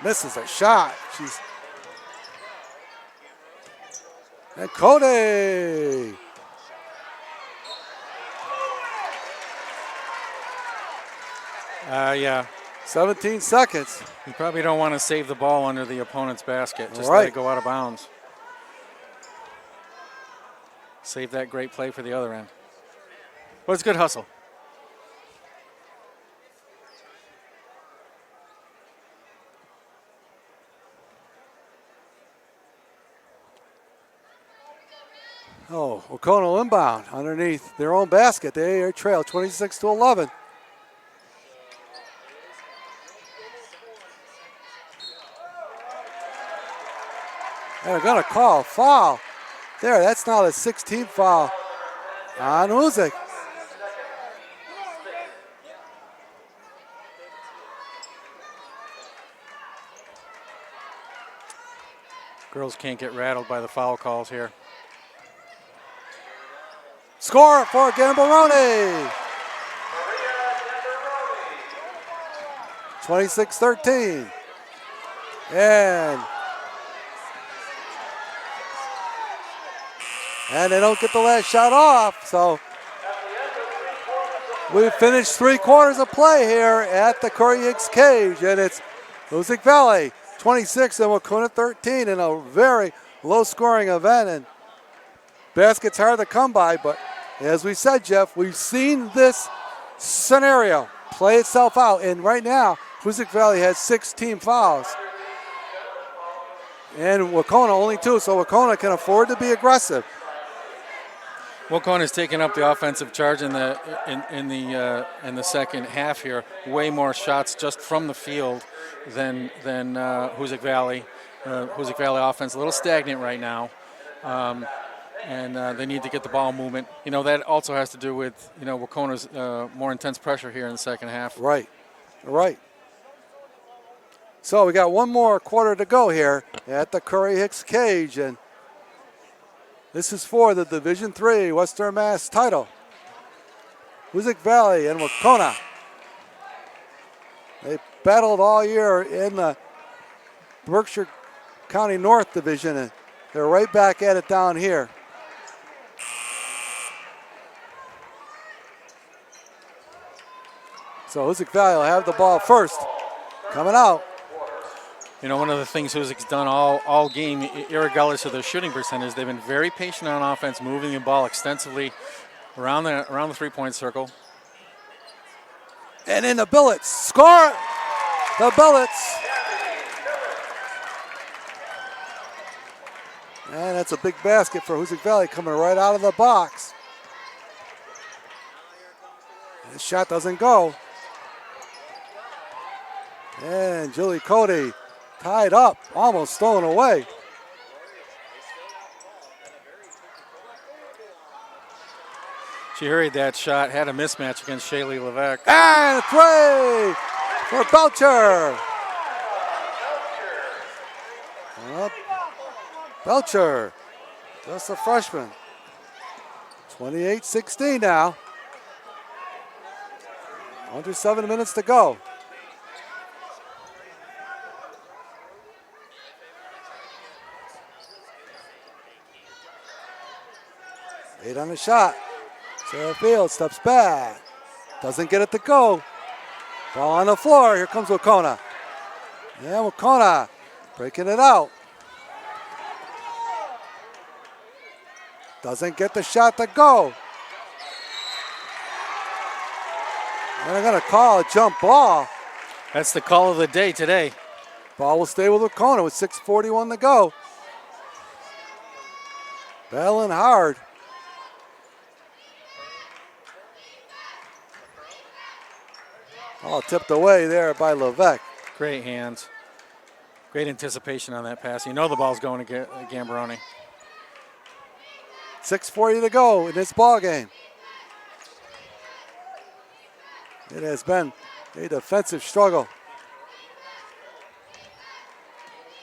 Speaker 1: Misses a shot. And Cody.
Speaker 2: Yeah.
Speaker 1: 17 seconds.
Speaker 2: You probably don't want to save the ball under the opponent's basket. Just
Speaker 1: Right.
Speaker 2: let it go out of bounds. Save that great play for the other end. But it's good hustle.
Speaker 1: Oh, Okono inbound underneath their own basket. They trail 26-11. They're going to call a foul. There, that's now the 16th foul on Hoosac.
Speaker 2: Girls can't get rattled by the foul calls here.
Speaker 1: Score for Gambaroni. 26-13. And they don't get the last shot off. So we've finished 3 quarters of play here at the Curry Hicks Cage. And it's Hoosac Valley 26 and Wacona 13 in a very low scoring event. And baskets hard to come by, but as we said, Jeff, we've seen this scenario play itself out. And right now, Hoosac Valley has 16 fouls. And Wacona only 2, so Wacona can afford to be aggressive.
Speaker 2: Wacona's taken up the offensive charge in the second half here. Way more shots just from the field than Hoosac Valley. Hoosac Valley offense a little stagnant right now. And they need to get the ball movement. You know, that also has to do with, Wacona's more intense pressure here in the second half.
Speaker 1: Right. So we got one more quarter to go here at the Curry Hicks Cage. And this is for the Division III Western Mass title. Hoosac Valley and Wacona. They battled all year in the Berkshire County North Division, and they're right back at it down here. So Hoosac Valley will have the ball first. Coming out.
Speaker 2: You know, one of the things Hoosac's done all game, irregardless of their shooting percentage, they've been very patient on offense, moving the ball extensively around the 3-point circle.
Speaker 1: And in the billets, score the billets. And that's a big basket for Hoosac Valley coming right out of the box. This shot doesn't go. And Julie Cody tied up, almost stolen away.
Speaker 2: She hurried that shot, had a mismatch against Shaylee Levesque.
Speaker 1: And 3 for Belcher. Belcher, just a freshman. 28-16 now. Under 7 minutes to go. Eight on the shot. Sarah Field steps back. Doesn't get it to go. Ball on the floor. Here comes Wacona. Yeah, Wacona breaking it out. Doesn't get the shot to go. And they're going to call a jump ball.
Speaker 2: That's the call of the day today.
Speaker 1: Ball will stay with Wacona with 6:41 to go. Battling hard. All tipped away there by Levesque.
Speaker 2: Great hands. Great anticipation on that pass. You know the ball's going to Gambaroni.
Speaker 1: 6:40 to go in this ball game. It has been a defensive struggle.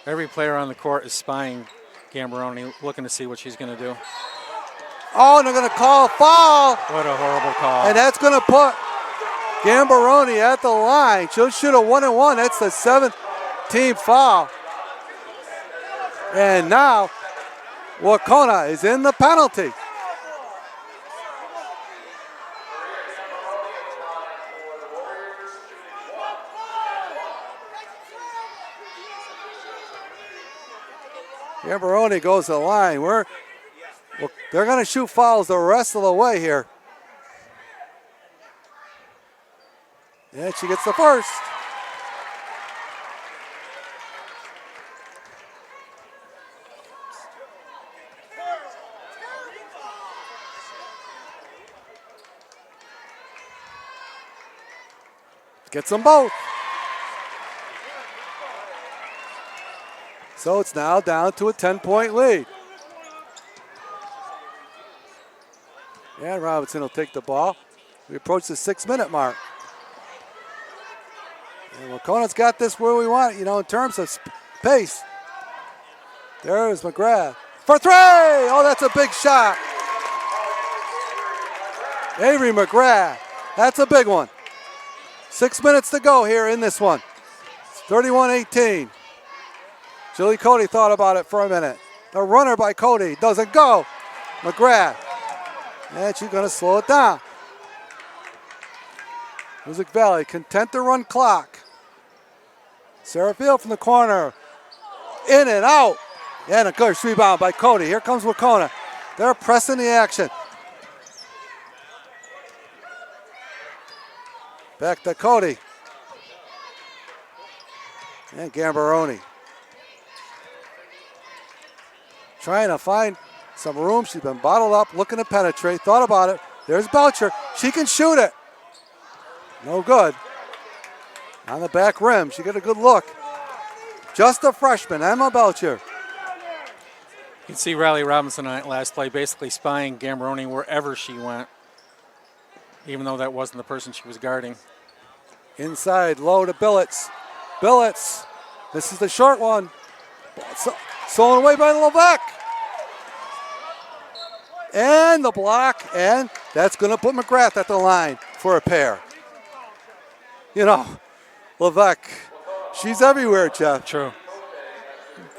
Speaker 2: Every player on the court is spying Gambaroni, looking to see what she's going to do.
Speaker 1: Oh, and they're going to call a foul.
Speaker 2: What a horrible call.
Speaker 1: And that's going to put Gambaroni at the line. She'll shoot a 1-and-1. That's the 7th team foul. And now Waukeona is in the penalty. Gambaroni goes to the line. They're going to shoot fouls the rest of the way here. And she gets the first. Gets them both. So it's now down to a 10-point lead. And Robinson will take the ball. We approach the 6-minute mark. And Wacona's got this where we want it, in terms of pace. There's McGrath for three. Oh, that's a big shot. Avery McGrath. That's a big one. 6 minutes to go here in this one. It's 31-18. Julie Cody thought about it for a minute. The runner by Cody doesn't go. McGrath. And she's going to slow it down. Hoosac Valley content to run clock. Sarah Field from the corner. In and out. And a good rebound by Cody. Here comes Waukeona. They're pressing the action. Back to Cody. And Gambaroni. Trying to find some room. She's been bottled up, looking to penetrate. Thought about it. There's Belcher. She can shoot it. No good. On the back rim. She got a good look. Just a freshman, Emma Belcher.
Speaker 2: You can see Riley Robinson on that last play basically spying Gambaroni wherever she went, even though that wasn't the person she was guarding.
Speaker 1: Inside, low to Billets. Billets. This is the short one. Stolen away by Levesque. And the block, and that's going to put McGrath at the line for a pair. Levesque, she's everywhere, Jeff.
Speaker 2: True.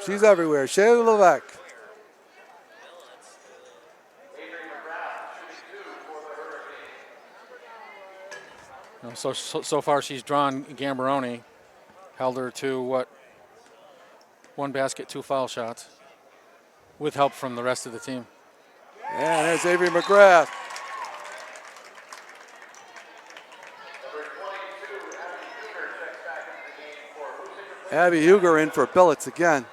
Speaker 1: She's everywhere. Shayla Levesque.
Speaker 2: So far she's drawn Gambaroni, held her to one basket, 2 foul shots, with help from the rest of the team.
Speaker 1: And there's Avery McGrath. Abby Huger in for Billets again.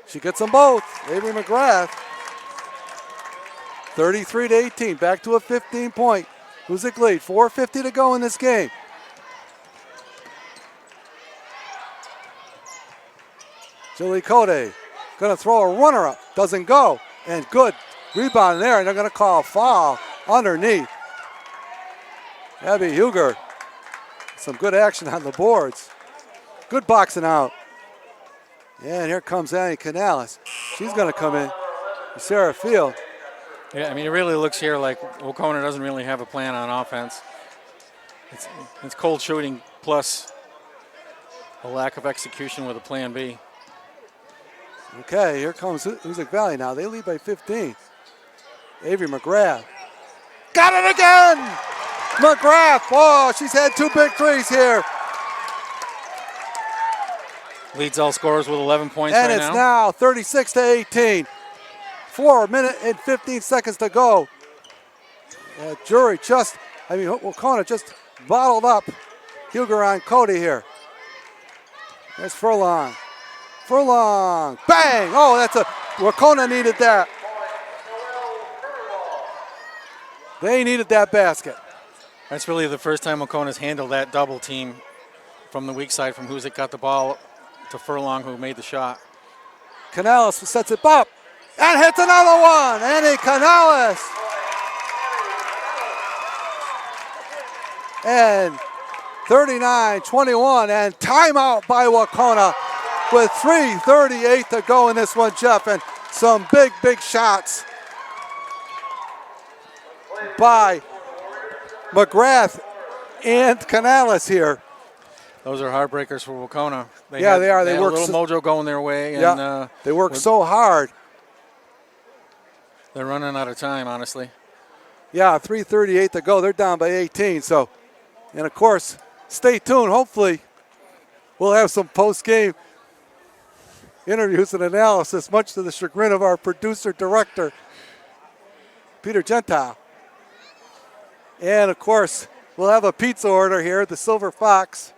Speaker 1: She gets them both. Avery McGrath. 33-18. Back to a 15-point. Hoosac lead. 4:50 to go in this game. Julie Cody going to throw a runner up. Doesn't go. And good rebound there. And they're going to call a foul underneath. Abby Huger. Some good action on the boards. Good boxing out. And here comes Annie Canales. She's going to come in. Sarah Field.
Speaker 2: Yeah, it really looks here like Waukeona doesn't really have a plan on offense. It's cold shooting plus a lack of execution with a plan B.
Speaker 1: Okay, here comes Hoosac Valley now. They lead by 15. Avery McGrath. Got it again! McGrath, oh, she's had 2 big threes here.
Speaker 2: Leads all scorers with 11 points
Speaker 1: and
Speaker 2: right
Speaker 1: it's
Speaker 2: now.
Speaker 1: now 36-18. 4 minutes and 15 seconds to go. Waukeona just bottled up Huger on Cody here. There's Furlong. Furlong, bang! Oh, Waukeona needed that. They needed that basket.
Speaker 2: That's really the first time Waukeona's handled that double team from the weak side from Hoosac. Got the ball to Furlong, who made the shot.
Speaker 1: Canales sets it up and hits another one. Annie Canales. And 39-21, and timeout by Waukegan with 3:38 to go in this one, Jeff, and some big shots by McGrath and Canales here.
Speaker 2: Those are heartbreakers for Waukegan.
Speaker 1: They are. They
Speaker 2: had
Speaker 1: work
Speaker 2: a little mojo going their way, and
Speaker 1: yeah, they work so hard.
Speaker 2: They're running out of time, honestly.
Speaker 1: Yeah, 3:38 to go. They're down by 18. So, and of course, stay tuned. Hopefully, we'll have some post-game interviews and analysis, much to the chagrin of our producer-director, Peter Gentile. And of course, we'll have a pizza order here at the Silver Fox.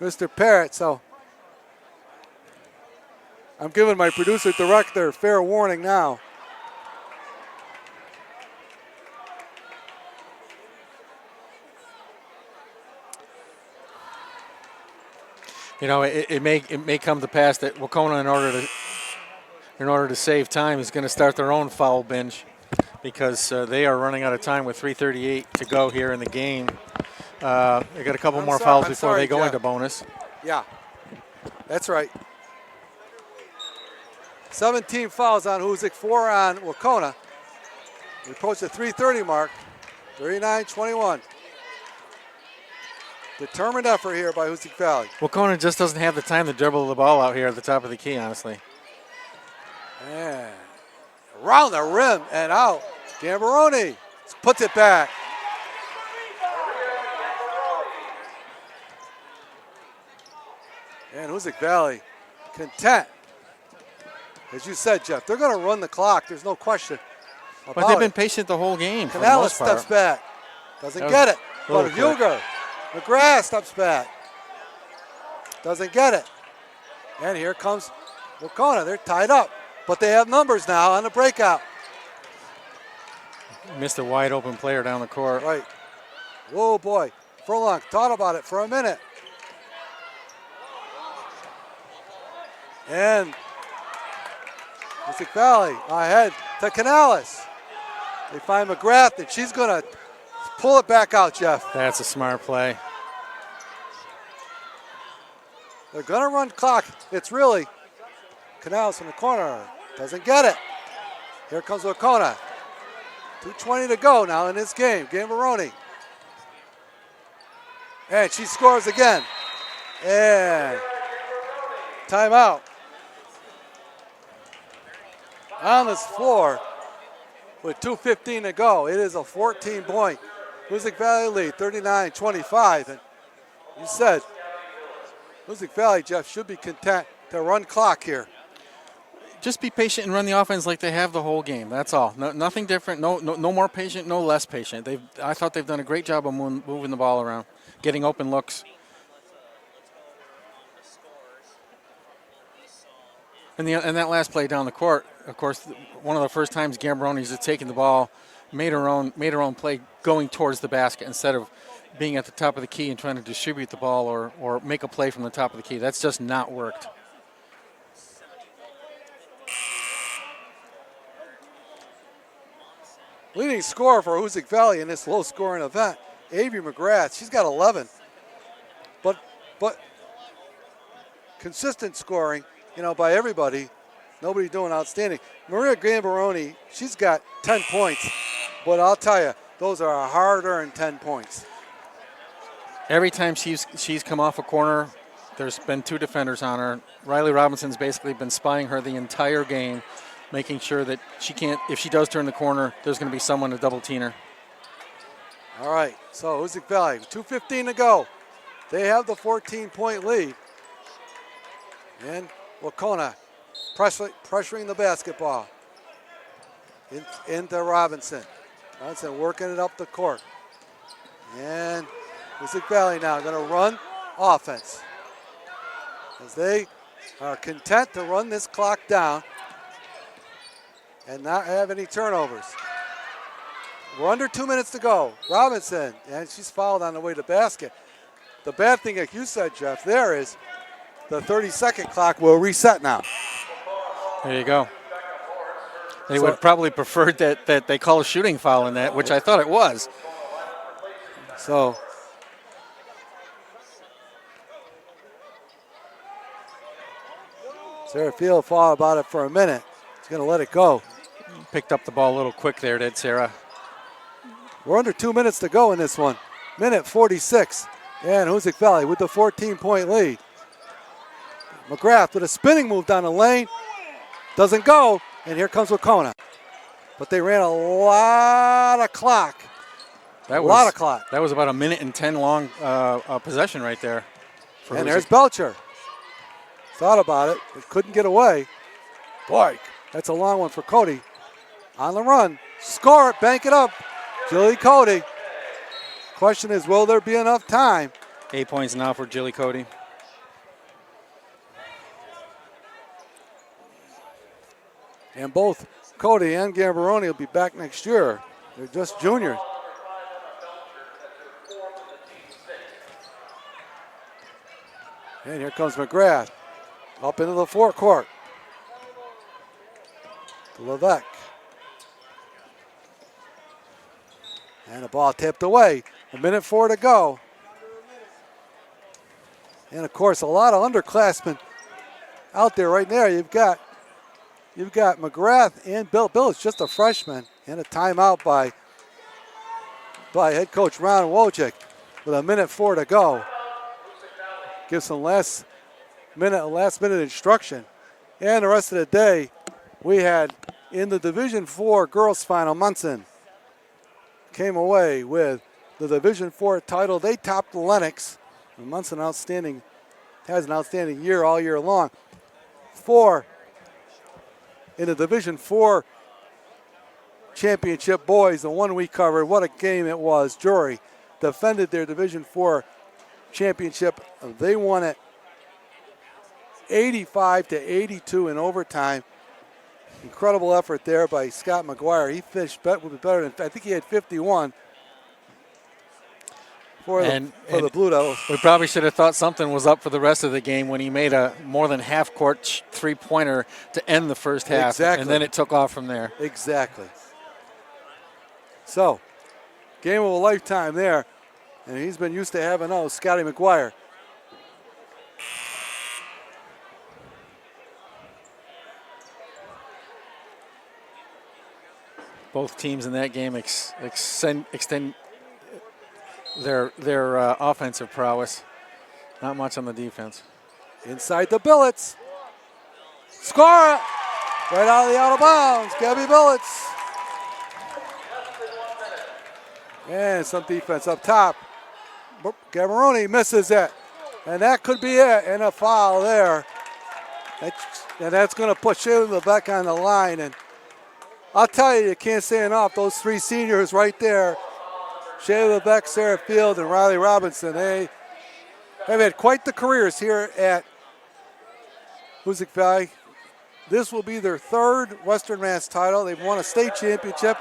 Speaker 1: Mr. Parrott, so I'm giving my producer-director fair warning now.
Speaker 2: You know, it may come to pass that Waukegan, in order to save time, is going to start their own foul binge, because they are running out of time with 3:38 to go here in the game. They got a couple more fouls before they go into bonus.
Speaker 1: Yeah, that's right. 17 fouls on Hoosac, 4 on Waukegan. We approach the 3:30 mark, 39-21. Determined effort here by Hoosac Valley.
Speaker 2: Waukegan just doesn't have the time to dribble the ball out here at the top of the key, honestly.
Speaker 1: And around the rim and out. Gambaroni puts it back. And Hoosac Valley content. As you said, Jeff, they're going to run the clock. There's no question about
Speaker 2: But they've been
Speaker 1: it.
Speaker 2: patient the whole game.
Speaker 1: Canales steps back. Doesn't get it. But Huger, McGrath steps back. Doesn't get it. And here comes Waukegan. They're tied up. But they have numbers now on the breakout.
Speaker 2: Missed a wide open player down the court.
Speaker 1: Right. Whoa, boy. Furlong thought about it for a minute. And Hoosac Valley ahead to Canales. They find McGrath, and she's going to pull it back out, Jeff.
Speaker 2: That's a smart play.
Speaker 1: They're going to run clock. It's really Canales in the corner. Doesn't get it. Here comes Waukegan. 2:20 to go now in this game. Gambaroni. And she scores again. And timeout. On this floor with 2:15 to go. It is a 14-point Hoosac Valley lead, 39-25. And you said Hoosac Valley, Jeff, should be content to run clock here.
Speaker 2: Just be patient and run the offense like they have the whole game. That's all. Nothing different. No more patient. No less patient. I thought they've done a great job of moving the ball around, getting open looks. And that last play down the court, of course, one of the first times Gambaroni's has taken the ball, made her own play going towards the basket instead of being at the top of the key and trying to distribute the ball or make a play from the top of the key. That's just not worked.
Speaker 1: Leading scorer for Hoosac Valley in this low-scoring event, Avery McGrath. She's got 11. But consistent scoring, by everybody. Nobody doing outstanding. Maria Gambaroni, she's got 10 points. But I'll tell you, those are hard-earned 10 points.
Speaker 2: Every time she's come off a corner, there's been 2 defenders on her. Riley Robinson's basically been spying her the entire game, making sure that she can't, if she does turn the corner, there's going to be someone to double team her.
Speaker 1: All right, so Hoosac Valley, 2:15 to go. They have the 14-point lead. And Waukegan pressuring the basketball into Robinson. Robinson working it up the court. And Hoosac Valley now going to run offense as they are content to run this clock down and not have any turnovers. We're under 2 minutes to go. Robinson, and she's fouled on the way to the basket. The bad thing, like you said, Jeff, there is the 30-second clock will reset now.
Speaker 2: There you go. They would probably prefer that they call a shooting foul in that, which I thought it was.
Speaker 1: So Sarah Field thought about it for a minute. He's going to let it go.
Speaker 2: Picked up the ball a little quick there, did Sarah.
Speaker 1: We're under 2 minutes to go in this one. Minute 46. And Hoosac Valley with the 14-point lead. McGrath with a spinning move down the lane. Doesn't go. And here comes Wacona. But they ran a lot of clock. That was
Speaker 2: about a minute and 10 long possession right there.
Speaker 1: And there's Belcher. Thought about it, but couldn't get away. Boy, that's a long one for Cody. On the run. Score it, bank it up. Jilly Cody. Question is, will there be enough time?
Speaker 2: 8 points now for Jilly Cody.
Speaker 1: And both Cody and Gambaroni will be back next year. They're just juniors. And here comes McGrath. Up into the forecourt. To Levesque. And the ball tipped away. 1:04 to go. And of course, a lot of underclassmen out there right there. You've got McGrath and Bill. Bill is just a freshman, and a timeout by head coach Ron Wojcik with 1:04 to go. Give some last minute instruction. And the rest of the day, we had in the Division IV girls final, Munson came away with the Division IV title. They topped Lennox. And Munson has an outstanding year all year long. In the Division IV championship boys, the one we covered, what a game it was. Drury defended their Division IV championship. They won it 85-82 in overtime. Incredible effort there by Scott McGuire. He finished better than, I think he had 51 for the Blue Devils.
Speaker 2: We probably should have thought something was up for the rest of the game when he made a more than half-court three-pointer to end the first half.
Speaker 1: Exactly.
Speaker 2: And then it took off from there.
Speaker 1: Exactly. So, game of a lifetime there. And he's been used to having those, Scotty McGuire.
Speaker 2: Both teams in that game extend their offensive prowess. Not much on the defense.
Speaker 1: Inside the Billets. Score! Right out of bounds. Gabby Billets. And some defense up top. Gambaroni misses it. And that could be it. And a foul there. And that's going to put Shayla back on the line. And I'll tell you can't say enough. Those three seniors right there, Shayla Beck, Sarah Field, and Riley Robinson, they have had quite the careers here at Hoosac Valley. This will be their third Western Mass title. They've won a state championship,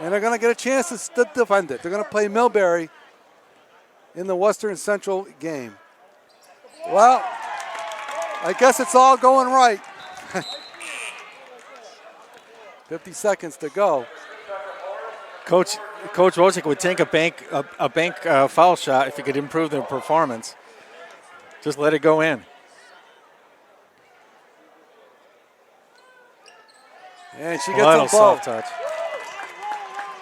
Speaker 1: and they're going to get a chance to defend it. They're going to play Millbury in the Western Central game. Well, I guess it's all going right. 50 seconds to go.
Speaker 2: Coach Wojcik would take a bank foul shot if he could improve their performance. Just let it go in.
Speaker 1: And she gets them both.
Speaker 2: Soft touch.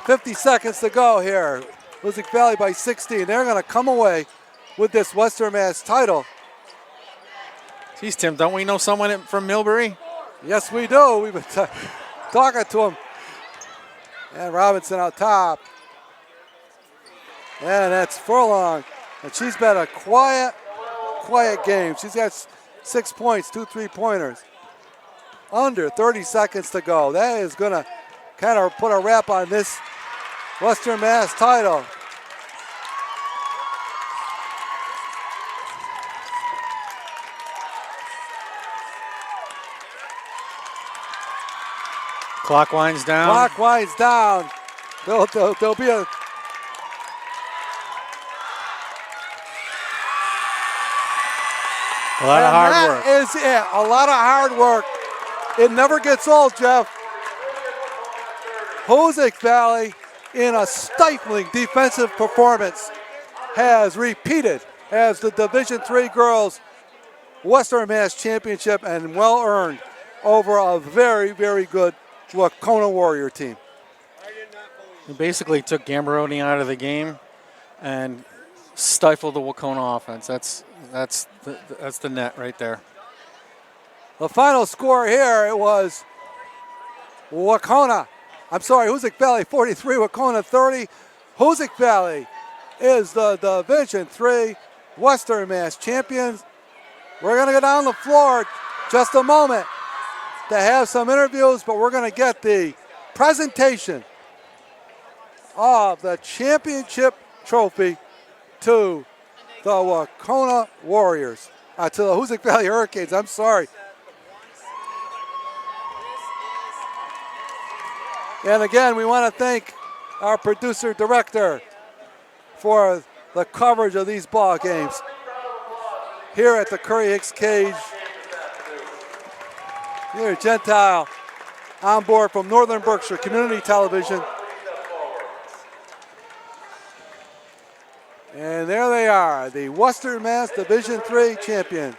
Speaker 1: 50 seconds to go here. Hoosac Valley by 16. They're going to come away with this Western Mass title.
Speaker 2: Geez, Tim, don't we know someone from Millbury?
Speaker 1: Yes, we do. We've been talking to him. And Robinson out top. And that's Furlong. And she's been a quiet game. She's got 6 points, 2 3-pointers. Under 30 seconds to go. That is going to kind of put a wrap on this Western Mass title.
Speaker 2: Clock winds down.
Speaker 1: Clock winds down. There'll be a
Speaker 2: lot of hard work.
Speaker 1: That is it. A lot of hard work. It never gets old, Jeff. Hoosac Valley, in a stifling defensive performance, has repeated as the Division III Girls Western Mass Championship, and well earned over a very, very good Wacona Warrior team.
Speaker 2: He basically took Gambaroni out of the game and stifled the Wacona offense. That's the net right there.
Speaker 1: The final score here, it was Hoosac Valley 43, Wacona 30. Hoosac Valley is the Division III Western Mass champions. We're going to go down the floor just a moment to have some interviews, but we're going to get the presentation of the championship trophy to the Wacona Warriors, to the Hoosac Valley Hurricanes, I'm sorry. And again, we want to thank our producer director for the coverage of these ball games here at the Curry Hicks Cage. Here, Gentile on board from Northern Berkshire Community Television. And there they are, the Western Mass Division III champion.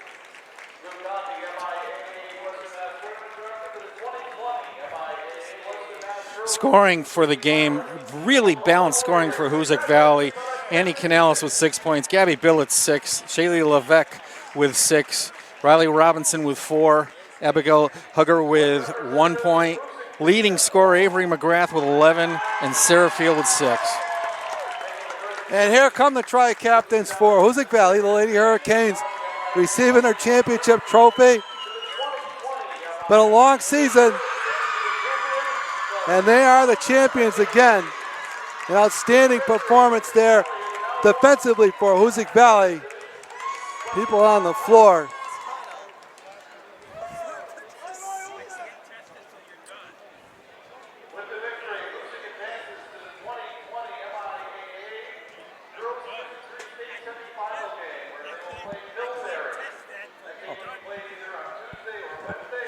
Speaker 2: Scoring for the game, really balanced scoring for Hoosac Valley. Annie Canales with 6 points, Gabby Billett 6, Shaylee Levesque with 6, Riley Robinson with 4, Abigail Hugger with 1 point, leading scorer Avery McGrath with 11, and Sarah Field with 6.
Speaker 1: And here come the tri-captains for Hoosac Valley, the Lady Hurricanes, receiving their championship trophy. Been a long season, and they are the champions again. An outstanding performance there defensively for Hoosac Valley. People on the floor.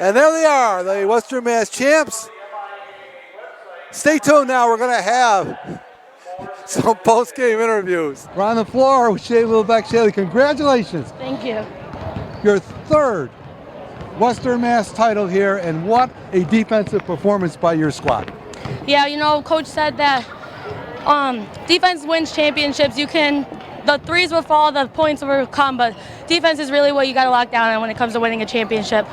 Speaker 1: And there they are, the Western Mass champs. Stay tuned now, we're going to have some post-game interviews. We're on the floor with Shaylee Levesque. Shaylee, congratulations.
Speaker 5: Thank you.
Speaker 1: Your third Western Mass title here, and what a defensive performance by your squad.
Speaker 5: Yeah, you know, Coach said that defense wins championships. The threes will fall, the points will come, but defense is really what you got to lock down on when it comes to winning a championship.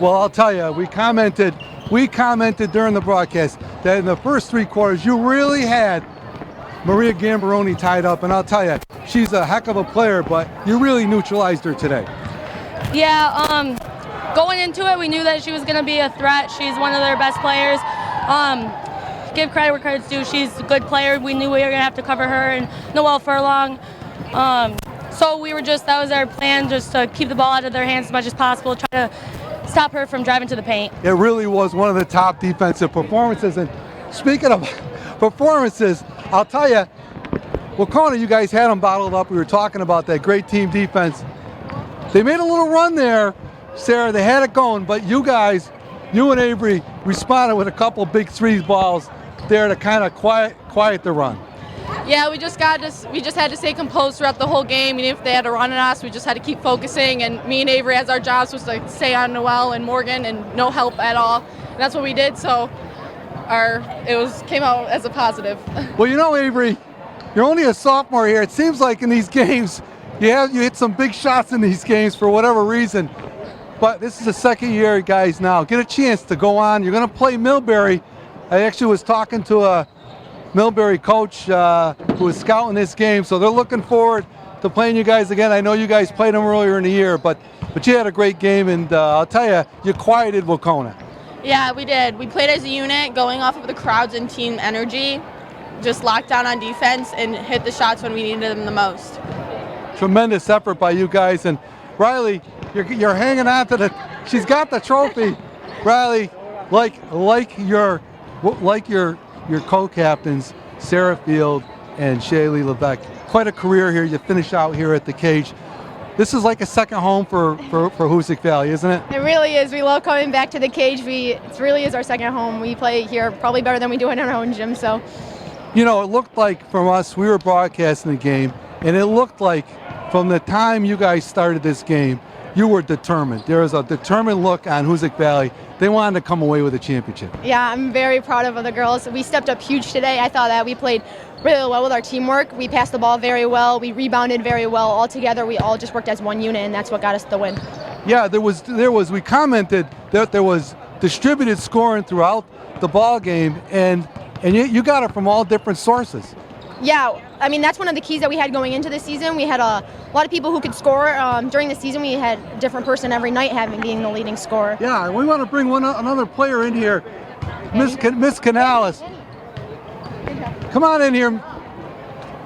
Speaker 1: Well, I'll tell you, we commented during the broadcast that in the first 3 quarters, you really had Maria Gambaroni tied up, and I'll tell you, she's a heck of a player, but you really neutralized her today.
Speaker 5: Yeah, going into it, we knew that she was going to be a threat. She's one of their best players. Give credit where credit's due. She's a good player. We knew we were going to have to cover her and Noelle Furlong. So that was our plan, just to keep the ball out of their hands as much as possible, try to stop her from driving to the paint.
Speaker 1: It really was one of the top defensive performances. And speaking of performances, I'll tell you, Wacona, you guys had them bottled up. We were talking about that great team defense. They made a little run there, Sarah. They had it going, but you and Avery responded with a couple big 3 balls there to kind of quiet the run.
Speaker 6: Yeah, we just had to stay composed throughout the whole game. Even if they had to run on us, we just had to keep focusing. And me and Avery, as our jobs was to stay on Noelle and Morgan and no help at all. And that's what we did. So came out as a positive.
Speaker 1: Well, you know, Avery, you're only a sophomore here. It seems like in these games, you hit some big shots in these games for whatever reason. But this is the second year, guys. Now get a chance to go on. You're going to play Millbury. I actually was talking to a Millbury coach who was scouting this game, so they're looking forward to playing you guys again. I know you guys played them earlier in the year, but you had a great game, and I'll tell you, you quieted Wacona.
Speaker 6: Yeah, we did. We played as a unit, going off of the crowds and team energy, just locked down on defense and hit the shots when we needed them the most. Tremendous
Speaker 1: effort by you guys, and Riley, you're hanging on to she's got the trophy. Riley, like your co-captains, Sarah Field and Shaylee Levesque. Quite a career here. You finish out here at the cage. this is like a second home for Hoosac Valley, isn't it?
Speaker 7: It really is. We love coming back to the cage. It really is our second home. We play here probably better than we do in our own gym. So,
Speaker 1: you know, it looked like from us, we were broadcasting the game, and it looked like from the time you guys started this game, you were determined. There was a determined look on Hoosac Valley. They wanted to come away with a championship.
Speaker 7: yeah, I'm very proud of the girls. We stepped up huge today. I thought that we played really well with our teamwork. We passed the ball very well. We rebounded very well. All together, we all just worked as one unit, and that's what got us the win.
Speaker 1: Yeah, there was. We commented that there was distributed scoring throughout the ball game, and you got it from all different sources.
Speaker 7: Yeah, I mean, that's one of the keys that we had going into the season. We had a lot of people who could score. During the season, we had a different person every night being the leading scorer.
Speaker 1: Yeah, we want to bring another player in here, Miss Canales. Come on in here,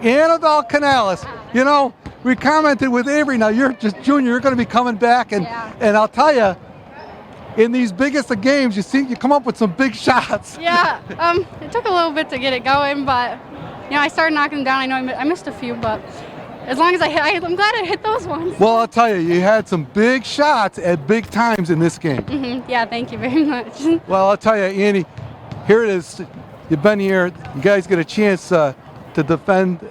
Speaker 1: Annabelle Canales. You know, we commented with Avery. Now you're just junior. You're going to be coming back, and I'll tell you, in these biggest of games, you come up with some big shots.
Speaker 8: Yeah, it took a little bit to get it going, but you know, I started knocking them down. I know I missed a few, but as long as I'm glad I hit those ones.
Speaker 1: Well, I'll tell you, you had some big shots at big times in this game.
Speaker 8: Yeah, thank you very much.
Speaker 1: Well, I'll tell you, Annie, here it is. You've been here. You guys get a chance to defend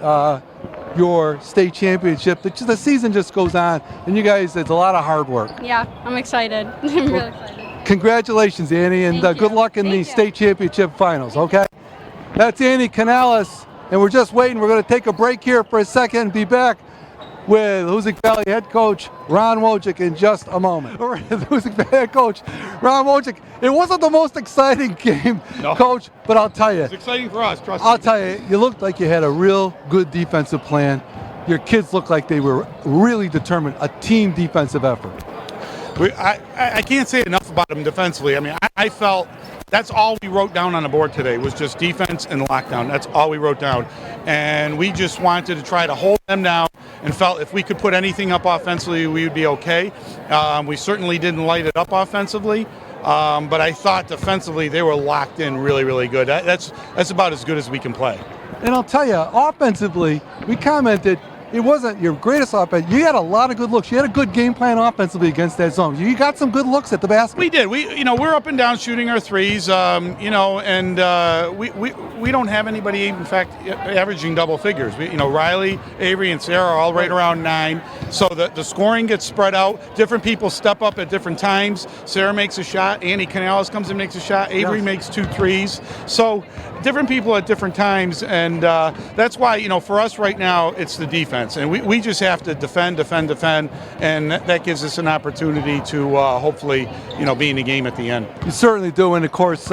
Speaker 1: your state championship. The season just goes on, and you guys, it's a lot of hard work.
Speaker 8: Yeah, I'm excited. I'm really excited.
Speaker 1: Congratulations, Annie, and good luck in the state championship finals, okay? That's Annie Canales, and we're just waiting. We're going to take a break here for a second and be back with Hoosac Valley head coach Ron Wojcik in just a moment. All right, Hoosac Valley head coach Ron Wojcik. It wasn't the most exciting game, Coach, but I'll tell you.
Speaker 9: It's exciting for us, trust me.
Speaker 1: I'll tell you, you looked like you had a real good defensive plan. Your kids looked like they were really determined, a team defensive effort.
Speaker 9: I can't say enough about them defensively. I mean, I felt that's all we wrote down on the board today was just defense and lockdown. That's all we wrote down. And we just wanted to try to hold them down and felt if we could put anything up offensively, we would be okay. We certainly didn't light it up offensively. But I thought defensively they were locked in really, really good. That's about as good as we can play.
Speaker 1: And I'll tell you, offensively, we commented it wasn't your greatest offense. You had a lot of good looks. You had a good game plan offensively against that zone. You got some good looks at the basket.
Speaker 9: We did. We're up and down shooting our threes. And we don't have anybody, in fact, averaging double figures. Riley, Avery, and Sarah are all right around 9. So the scoring gets spread out. Different people step up at different times. Sarah makes a shot. Annie Canales comes and makes a shot. Avery makes 2 threes. So different people at different times, and that's why, for us right now, it's the defense. And we just have to defend, and that gives us an opportunity to hopefully, be in the game at the end.
Speaker 1: You certainly do, and of course,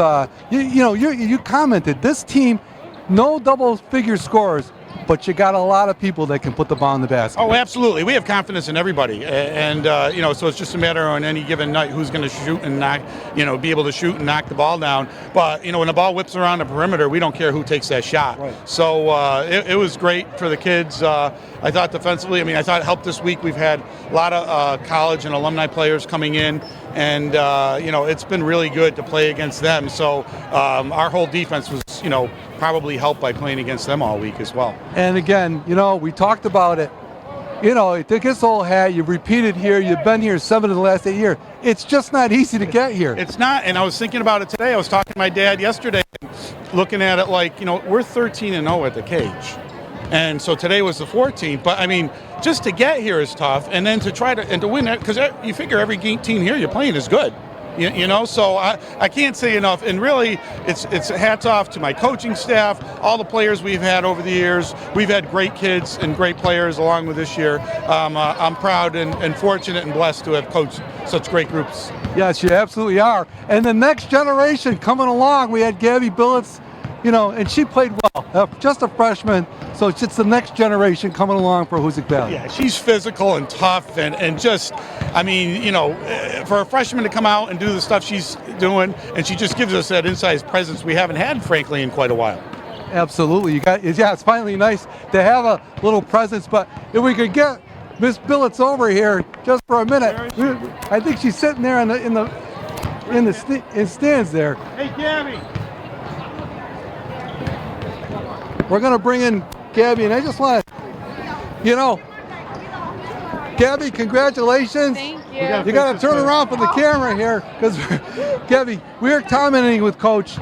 Speaker 1: you commented, this team, no double-figure scores, but you got a lot of people that can put the ball in the basket.
Speaker 9: Oh, absolutely. We have confidence in everybody. And so it's just a matter on any given night who's going to shoot and knock, be able to shoot and knock the ball down. But, when the ball whips around the perimeter, we don't care who takes that shot.
Speaker 1: Right.
Speaker 9: So it was great for the kids. I thought defensively, I thought it helped this week. We've had a lot of college and alumni players coming in. And, it's been really good to play against them. So our whole defense was, probably helped by playing against them all week as well.
Speaker 1: And again, we talked about it. Take this whole hat, you've repeated here, you've been here 7 of the last 8 years. It's just not easy to get here.
Speaker 9: It's not, and I was thinking about it today. I was talking to my dad yesterday, looking at it like, we're 13-0 at the cage. And so today was the 14th. But, just to get here is tough. And then to try to win it, because you figure every team here you're playing is good. So I can't say enough. And really, it's hats off to my coaching staff, all the players we've had over the years. We've had great kids and great players along with this year. I'm proud and fortunate and blessed to have coached such great groups.
Speaker 1: Yes, you absolutely are. And the next generation coming along, we had Gabby Billets, and she played well. Just a freshman. So it's just the next generation coming along for Hoosac Valley.
Speaker 9: Yeah, she's physical and tough and just, for a freshman to come out and do the stuff she's doing, and she just gives us that inside presence we haven't had, frankly, in quite a while.
Speaker 1: Absolutely. It's finally nice to have a little presence, but if we could get Miss Billets over here just for a minute. I think she's sitting there in the stands there.
Speaker 9: Hey, Gabby.
Speaker 1: We're going to bring in Gabby, and I just want to, Gabby, congratulations.
Speaker 10: Thank you.
Speaker 1: You got to turn around for the camera here, because Gabby, we're commenting with Coach.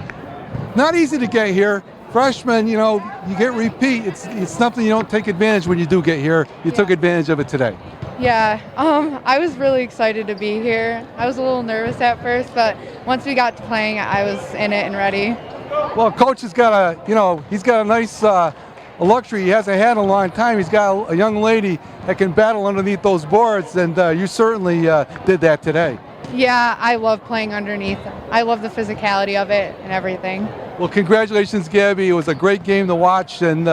Speaker 1: Not easy to get here. Freshmen, you know, you get repeat. It's something you don't take advantage when you do get here. You took advantage of it today.
Speaker 10: Yeah, I was really excited to be here. I was a little nervous at first, but once we got to playing, I was in it and ready.
Speaker 1: Well, Coach has got he's got a nice a luxury he hasn't had in a long time. He's got a young lady that can battle underneath those boards, and you certainly did that today.
Speaker 10: Yeah, I love playing underneath. I love the physicality of it and everything.
Speaker 1: Well, congratulations, Gabby. It was a great game to watch, and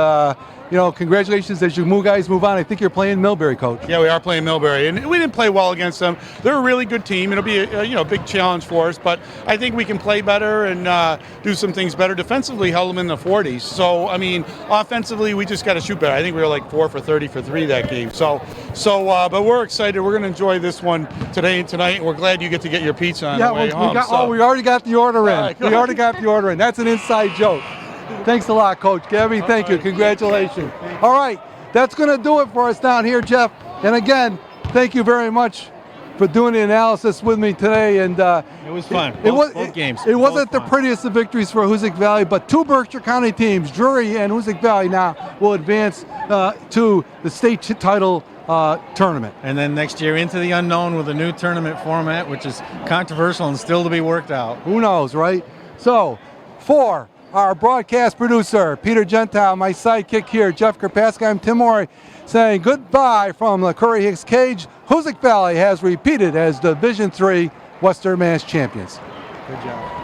Speaker 1: congratulations as you guys move on. I think you're playing Millbury, Coach.
Speaker 9: Yeah, we are playing Millbury, and we didn't play well against them. They're a really good team. It'll be a big challenge for us, but I think we can play better and do some things better. Defensively, held them in the 40s. So, I mean, offensively, we just got to shoot better. I think we were like 4 for 30 for 3 that game. But we're excited. We're going to enjoy this one today and tonight, and we're glad you get to get your pizza on the way home.
Speaker 1: We already got the order in.
Speaker 9: Right,
Speaker 1: We already got the order in. That's an inside joke. Thanks a lot, Coach. Gabby, thank you. Congratulations. All right, that's going to do it for us down here, Jeff. And again, thank you very much for doing the analysis with me today. And
Speaker 11: it was fun. Both games.
Speaker 1: It wasn't the prettiest of victories for Hoosac Valley, but 2 Berkshire County teams, Drury and Hoosac Valley, now will advance to the state title tournament.
Speaker 11: And then next year into the unknown with a new tournament format, which is controversial and still to be worked out.
Speaker 1: Who knows, right? So, for our broadcast producer, Peter Gentile, my sidekick here, Jeff Karpaska, I'm Tim Morey, saying goodbye from the Curry Hicks Cage. Hoosac Valley has repeated as Division III Western Mass champions.
Speaker 11: Good job.